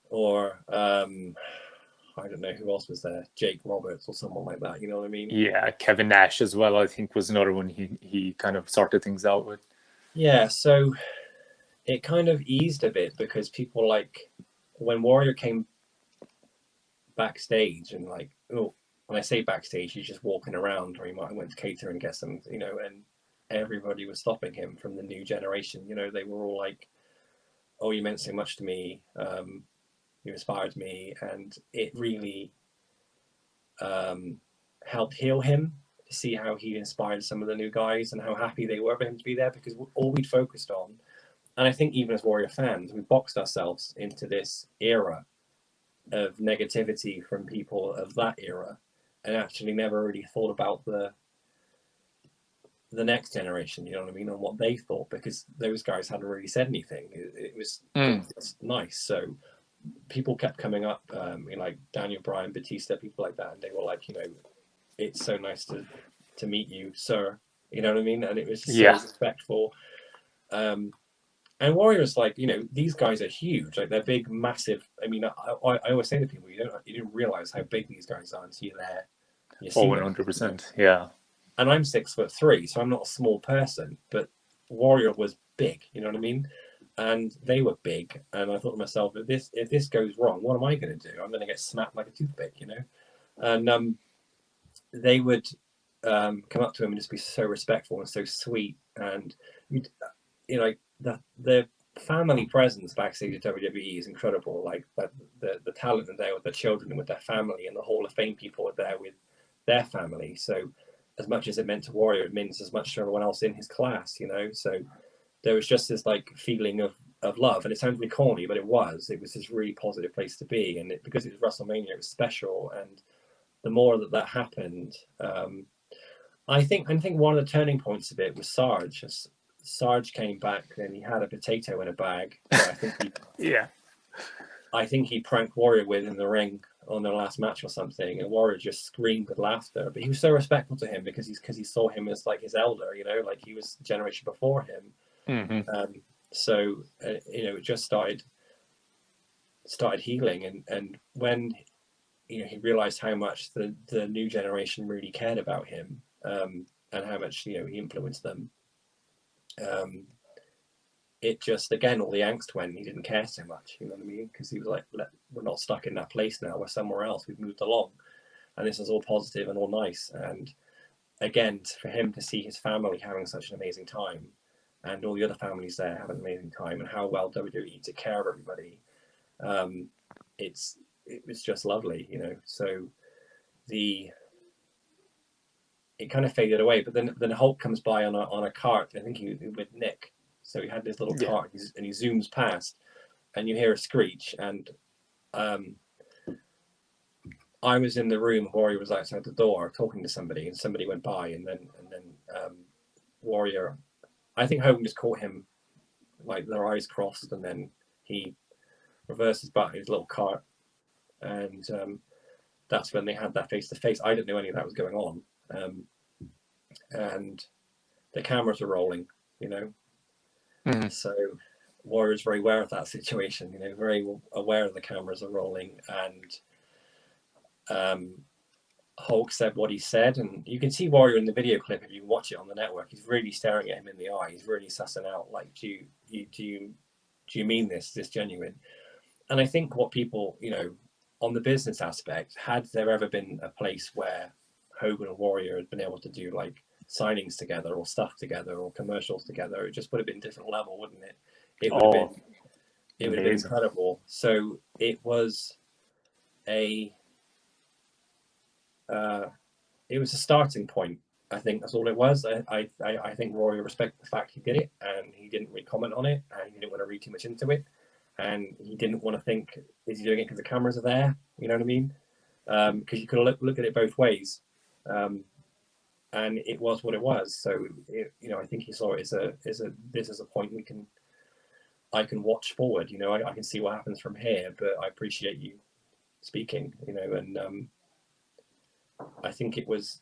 or I don't know who else was there, Jake Roberts or someone like that, you know what I mean? Yeah, Kevin Nash as well, I think, was another one he kind of sorted things out with. Yeah, so it kind of eased a bit because people like when Warrior came backstage and like, oh, when I say backstage, he's just walking around, or he might have went to cater and get some, you know, and everybody was stopping him from the new generation. You know, they were all like, "Oh, you meant so much to me. You inspired me," and it really helped heal him to see how he inspired some of the new guys and how happy they were for him to be there because all we'd focused on, and I think even as Warrior fans, we boxed ourselves into this era of negativity from people of that era and actually never really thought about the next generation, you know what I mean, and what they thought, because those guys hadn't really said anything. It was just nice. So people kept coming up, you know, like Daniel Bryan, Batista, people like that, and they were like, you know, it's so nice to meet you, sir. You know what I mean? And it was just so respectful. And Warriors, like, you know, these guys are huge. Like, they're big, massive. I mean, I always say to people, you didn't realize how big these guys are until you're there. You see 100%. Yeah. And I'm 6'3", so I'm not a small person, but Warrior was big. You know what I mean? And they were big. And I thought to myself, if this goes wrong, what am I going to do? I'm going to get snapped like a toothpick, you know? And they would come up to him and just be so respectful and so sweet. And you know, the family presence backstage at WWE is incredible. Like the talent are there with their children and with their family, and the Hall of Fame people are there with their family. So as much as it meant to Warrior, it means as much to everyone else in his class, you know. So there was just this like feeling of love, and it sounds really corny, but it was this really positive place to be, and because it was WrestleMania, it was special. And the more that happened, I think one of the turning points of it was Sarge. Sarge came back and he had a potato in a bag that I think he pranked Warrior with in the ring on their last match or something, and Warrior just screamed with laughter. But he was so respectful to him because he saw him as like his elder, you know, like he was the generation before him. So you know, it just started healing, and when you know he realized how much the new generation really cared about him, and how much, you know, he influenced them. It just, again, all the angst went. He didn't care so much, you know what I mean? Because he was like, we're not stuck in that place now. We're somewhere else. We've moved along, and this is all positive and all nice. And again, for him to see his family having such an amazing time, and all the other families there having an amazing time, and how well WWE took care of everybody, it was just lovely, you know. So it kind of faded away, but then Hulk comes by on a cart. I think he with Nick. So he had this little cart, and he zooms past, and you hear a screech. And I was in the room. Warrior was outside the door talking to somebody, and somebody went by, and then Warrior. I think Hogan just caught him, like their eyes crossed, and then he reverses back his little cart, and that's when they had that face to face. I didn't know any of that was going on, and the cameras were rolling, you know. So Warrior's very aware of that situation, you know, very aware the cameras are rolling, and Hulk said what he said, and you can see Warrior in the video clip if you watch it on the network. He's really staring at him in the eye. He's really sussing out, like, do you mean this? Is this genuine? And I think what people, on the business aspect, had there ever been a place where Hogan and Warrior had been able to do like signings together or stuff together or commercials together, it just would have been a different level, wouldn't it? It would have been incredible. So it was a starting point. I think that's all it was. I think Warrior respected the fact he did it, and he didn't really comment on it, and he didn't want to read too much into it, and he didn't want to think, is he doing it because the cameras are there? You know what I mean? Because you could look at it both ways, and it was what it was. So I think he saw it as this is a point I can watch forward. I can see what happens from here, but I appreciate you speaking. And I think it was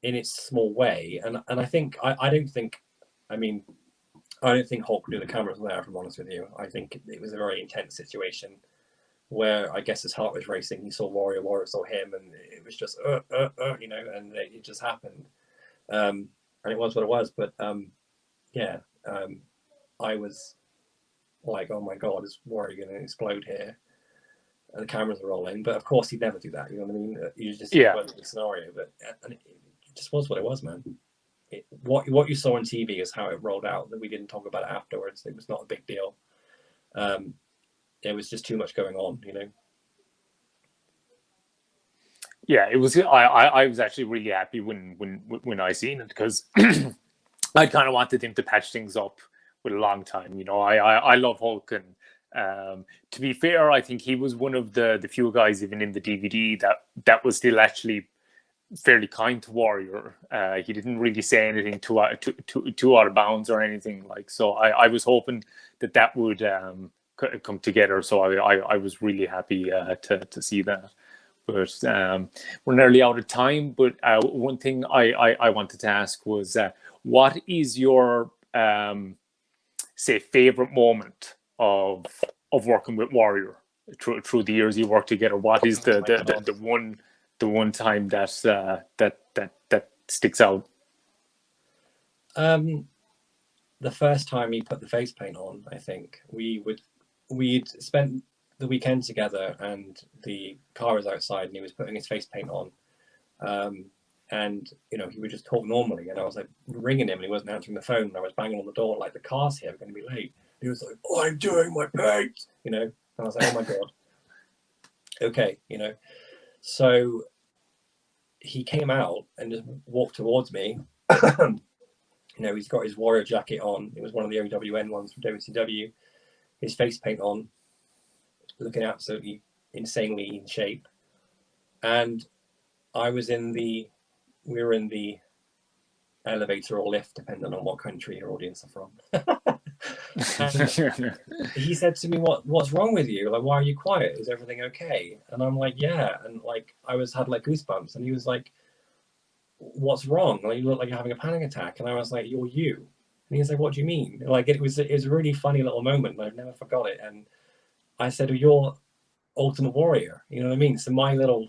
in its small way, and I think I don't think Hulk would do the cameras there, if I'm honest with you. I think it was a very intense situation where I guess his heart was racing. He saw Warrior saw him, and it was just and it just happened, and it was what it was. But I was like, oh my god, is Warrior going to explode here? And the cameras are rolling, but of course he'd never do that. You know what I mean? You just the scenario, but and it just was what it was, man. What you saw on TV is how it rolled out. That we didn't talk about it afterwards. It was not a big deal. There was just too much going on, Yeah, it was. I was actually really happy when I seen it, because I kind of wanted him to patch things up with a long time. I love Hulk, and to be fair, I think he was one of the few guys, even in the DVD, that was still actually fairly kind to Warrior. He didn't really say anything too out of bounds or anything like. So I was hoping that would come together. So I was really happy to see that. But we're nearly out of time. But one thing I wanted to ask was, what is your say favorite moment of working with Warrior through the years you worked together? What is the one time that sticks out? The first time he put the face paint on, I think we'd spent the weekend together, and the car was outside, and he was putting his face paint on, and he would just talk normally, and I was like ringing him, and he wasn't answering the phone, and I was banging on the door like, the car's here, I'm going to be late. He was like, oh, I'm doing my paint, and I was like, oh my god. Okay, so he came out and just walked towards me. He's got his Warrior jacket on. It was one of the OWN ones from WCW. His face paint on, looking absolutely insanely in shape. And we were in the elevator or lift, depending on what country your audience are from. And he said to me, what's wrong with you? Like, why are you quiet? Is everything okay? And I'm like, yeah. And like, I had like goosebumps. And he was like, what's wrong? Like, you look like you're having a panic attack. And I was like, you're you. And he was like, what do you mean? Like, it was a really funny little moment. I've never forgot it. And I said, well, you're Ultimate Warrior. You know what I mean? So my little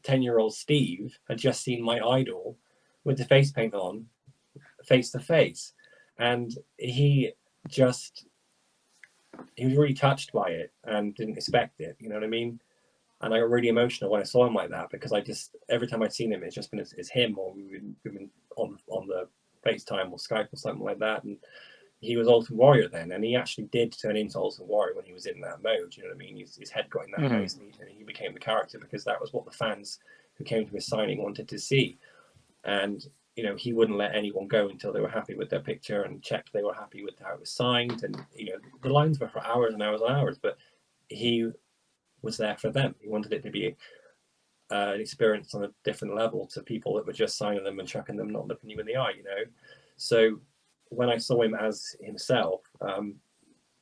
10-year-old Steve had just seen my idol with the face paint on, face to face. And he was really touched by it and didn't expect it. You know what I mean? And I got really emotional when I saw him like that, because every time I'd seen him, it's just been it's him, or we've been on the FaceTime or Skype or something like that. And he was Ultimate Warrior then, and he actually did turn into Ultimate Warrior when he was in that mode. You know what I mean? His head got in that place, and he became the character, because that was what the fans who came to his signing wanted to see. And he wouldn't let anyone go until they were happy with their picture and checked they were happy with how it was signed. And the lines were for hours and hours and hours, but he was there for them. He wanted it to be an experience on a different level to people that were just signing them and chucking them, not looking you in the eye. So when I saw him as himself, I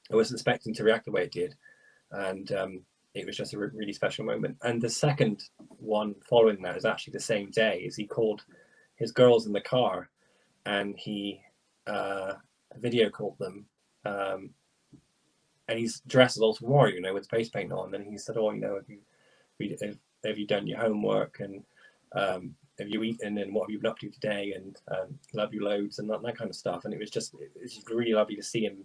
wasn't expecting to react the way it did, and it was just a really special moment. And the second one following that is actually the same day, as he called his girls in the car, and he video called them, and he's dressed as Ultimate Warrior, with face paint on, and he said, oh, have you done your homework? And Have you eaten, and what have you been up to today, and love you loads, and that kind of stuff. And it's just really lovely to see him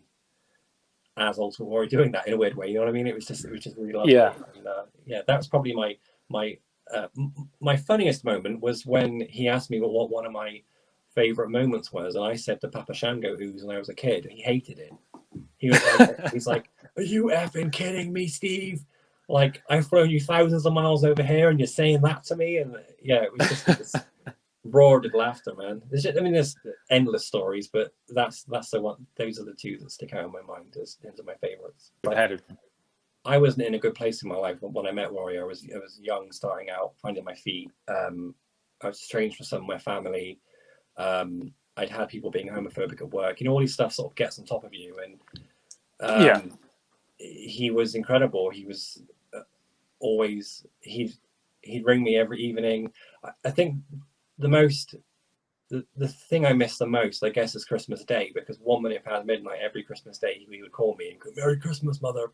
as Ultimate Warrior doing that in a weird way. You know what I mean? It was just really lovely. Yeah. And, yeah, that was probably my funniest moment was when he asked me what one of my favorite moments was, and I said the Papa Shango ooze when I was a kid. He hated it. He was like, he's like, "Are you effing kidding me, Steve? Like, I've flown you thousands of miles over here, and you're saying that to me?" And yeah, it was just roared with laughter, man. There's endless stories, but that's the one. Those are the two that stick out in my mind as terms of my favorites. Like, I wasn't in a good place in my life when I met Warrior. I was young, starting out, finding my feet. I was estranged from some of my family. I'd had people being homophobic at work. All these stuff sort of gets on top of you. And he was incredible. He was always he'd ring me every evening. I think the thing I miss the most, I guess, is Christmas Day, because 1 minute past midnight every Christmas Day he would call me and go, "Merry Christmas, mother,"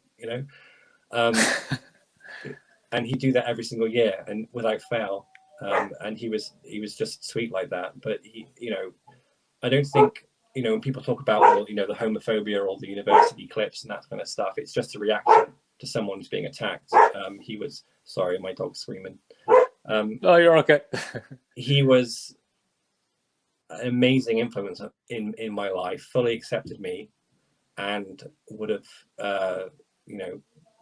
and he'd do that every single year and without fail. And he was just sweet like that. But I don't think, when people talk about the homophobia or the university clips and that kind of stuff, it's just a reaction to someone who's being attacked. He was, sorry, my dog's screaming. Oh, you're okay. He was an amazing influence in my life, fully accepted me, and would have,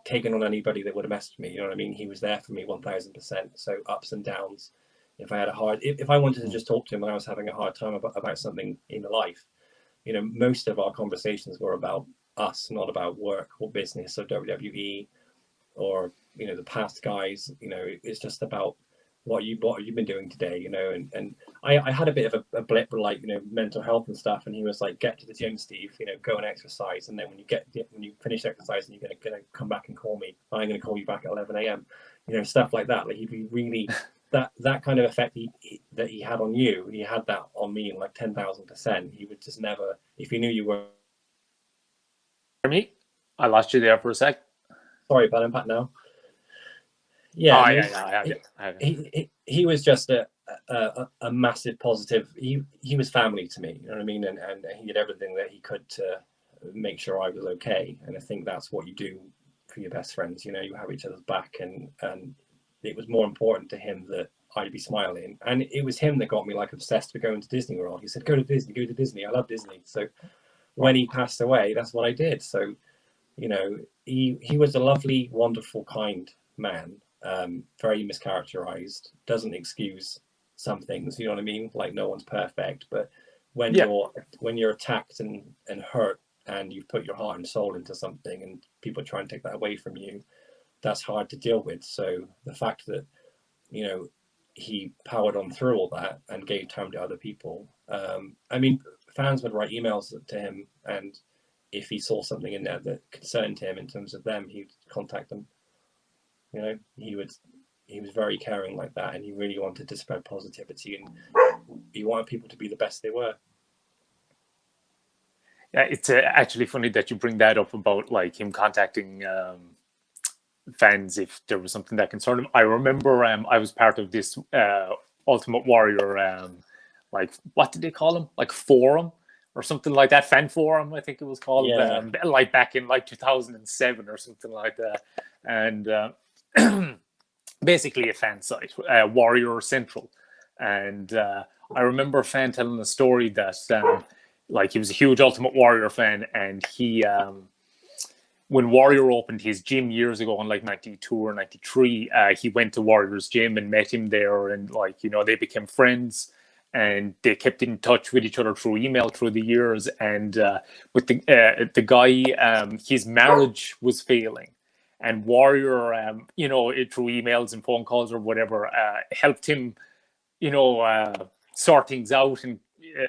taken on anybody that would have messaged me. You know what I mean? He was there for me 1000%. So ups and downs. If I wanted to just talk to him when I was having a hard time about something in life, most of our conversations were about us, not about work or business or WWE or the past guys. It's just about what you've been doing today. And I had a bit of a blip with mental health and stuff, and he was like, "Get to the gym, Steve. Go and exercise, and then when you finish exercising, you're gonna come back and call me. I'm gonna call you back at 11 a.m." Stuff like that. Like, he'd be really that kind of effect that he had on you. He had that on me in like 10,000%. He would just never, if he knew you were. Me, I lost you there for a sec. Sorry, but I'm back now. Yeah, he was just a massive positive. He was family to me. You know what I mean? And he did everything that he could to make sure I was okay. And I think that's what you do for your best friends. You have each other's back, and it was more important to him that I'd be smiling. And it was him that got me like obsessed with going to Disney World. He said, go to Disney. I love Disney. So when he passed away, that's what I did. So, he was a lovely, wonderful, kind man. Very mischaracterized, doesn't excuse some things, you know what I mean? Like, no one's perfect, but when you're attacked and hurt, and you've put your heart and soul into something, and people try and take that away from you, that's hard to deal with. So the fact that he powered on through all that and gave time to other people. Fans would write emails to him, and if he saw something in there that concerned him in terms of them, he'd contact them. He was very caring like that, and he really wanted to spread positivity, and he wanted people to be the best they were. Yeah, it's actually funny that you bring that up about like him contacting fans if there was something that concerned him. I remember I was part of this Ultimate Warrior, like, what did they call him? Like, forum or something like that, fan forum, I think it was called. Yeah. Like back in like 2007 or something like that, and basically a fan site, Warrior Central. And I remember a fan telling a story that like, he was a huge Ultimate Warrior fan, and he when Warrior opened his gym years ago in like 92 or 93, he went to Warrior's gym and met him there, and like, they became friends, and they kept in touch with each other through email through the years. And with the guy, his marriage was failing, and Warrior, through emails and phone calls or whatever, helped him, sort things out, and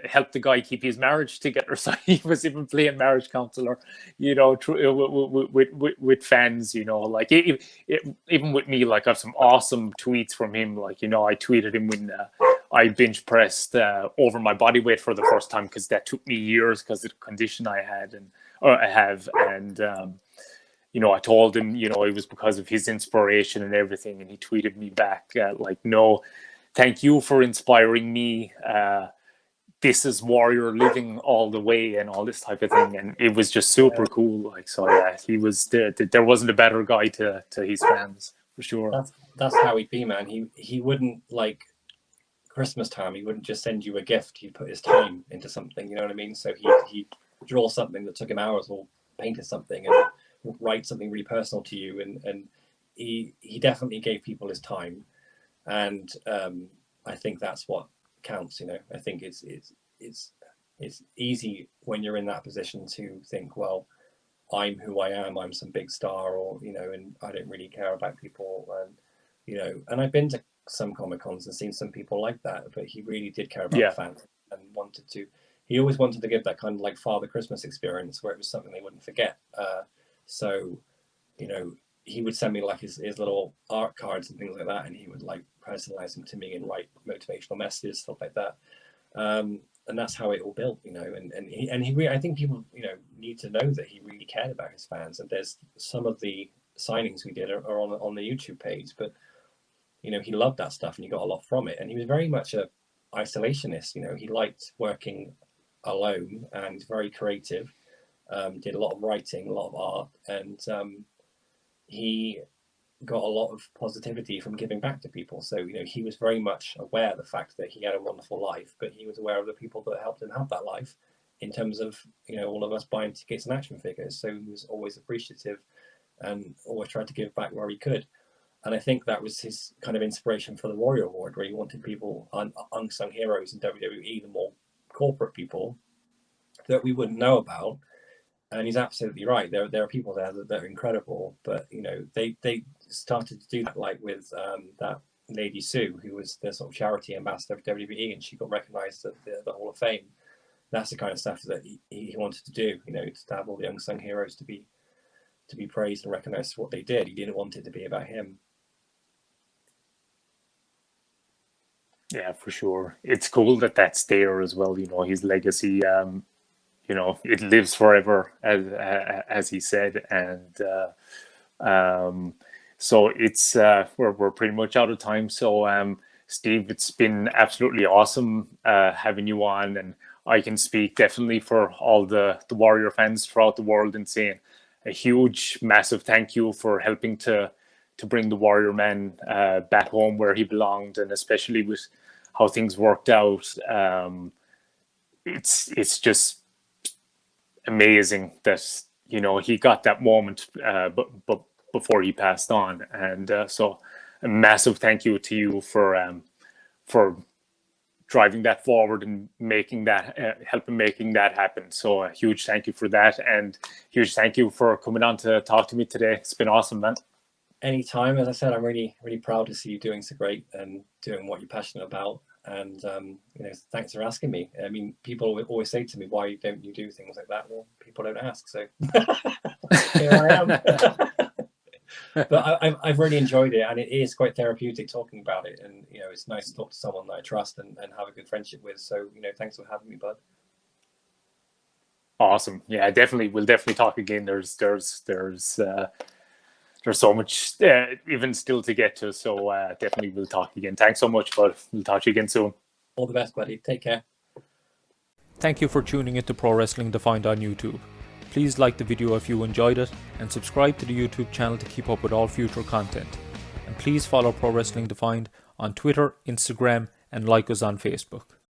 helped the guy keep his marriage together. So he was even playing marriage counselor, with fans, like even with me. Like, I have some awesome tweets from him. Like, I tweeted him when I bench pressed over my body weight for the first time, because that took me years because of the condition I have. And I told him, it was because of his inspiration and everything. And he tweeted me back, like, no, thank you for inspiring me. This is Warrior living all the way and all this type of thing, and it was just super cool. Like, so yeah, he was there wasn't a better guy to his fans for sure. That's how he'd be, man. He wouldn't, like, Christmas time, he wouldn't just send you a gift. He'd put his time into something, you know what I mean? So he'd draw something that took him hours, or painted something and write something really personal to you, and he definitely gave people his time, and I think that's what counts. You know, I think it's easy when you're in that position to think, well, I'm who I am, I'm some big star, or, you know, and I don't really care about people. And, you know, and I've been to some Comic Cons and seen some people like that, but he really did care about the fans, and he always wanted to give that kind of like Father Christmas experience where it was something they wouldn't forget. So, you know, he would send me like his little art cards and things like that, and he would like personalize them to me and write motivational messages, stuff like that. And that's how it all built, you know. And he really, I think people, you know, need to know that he really cared about his fans. And there's some of the signings we did are on the YouTube page, but, you know, he loved that stuff and he got a lot from it. And he was very much a isolationist, you know. He liked working alone and very creative. Did a lot of writing, a lot of art, and he got a lot of positivity from giving back to people. So, you know, he was very much aware of the fact that he had a wonderful life, but he was aware of the people that helped him have that life, in terms of, you know, all of us buying tickets and action figures. So he was always appreciative and always tried to give back where he could. And I think that was his kind of inspiration for the Warrior Award, where he wanted people, unsung heroes in WWE, the more corporate people that we wouldn't know about. And he's absolutely right. There are people there that are incredible, but, you know, they started to do that, like with that lady Sue, who was the sort of charity ambassador for WWE, and she got recognised at the Hall of Fame. That's the kind of stuff that he wanted to do, you know, to have all the unsung heroes to be praised and recognised for what they did. He didn't want it to be about him. Yeah, for sure. It's cool that that's there as well. You know, his legacy. You know, it lives forever, as he said, and so it's we're pretty much out of time. So Steve, it's been absolutely awesome having you on, and I can speak definitely for all the Warrior fans throughout the world and saying a huge, massive thank you for helping to bring the Warrior Man back home where he belonged, and especially with how things worked out. It's just amazing that, you know, he got that moment but before he passed on, and so a massive thank you to you for driving that forward and making that helping making that happen. So a huge thank you for that, and huge thank you for coming on to talk to me today. It's been awesome, man. Anytime. As I said, I'm really proud to see you doing so great and doing what you're passionate about. And you know, thanks for asking me. I mean, people always say to me, "Why don't you do things like that?" Well, people don't ask, so here I am. But I've really enjoyed it, and it is quite therapeutic talking about it. And, you know, it's nice to talk to someone that I trust and have a good friendship with. So, you know, thanks for having me, bud. Awesome. Yeah, definitely. We'll definitely talk again. There's so much even still to get to. So definitely we'll talk again. Thanks so much, bud. We'll talk to you again soon. All the best, buddy. Take care. Thank you for tuning into Pro Wrestling Defined on YouTube. Please like the video if you enjoyed it, and subscribe to the YouTube channel to keep up with all future content. And please follow Pro Wrestling Defined on Twitter, Instagram, and like us on Facebook.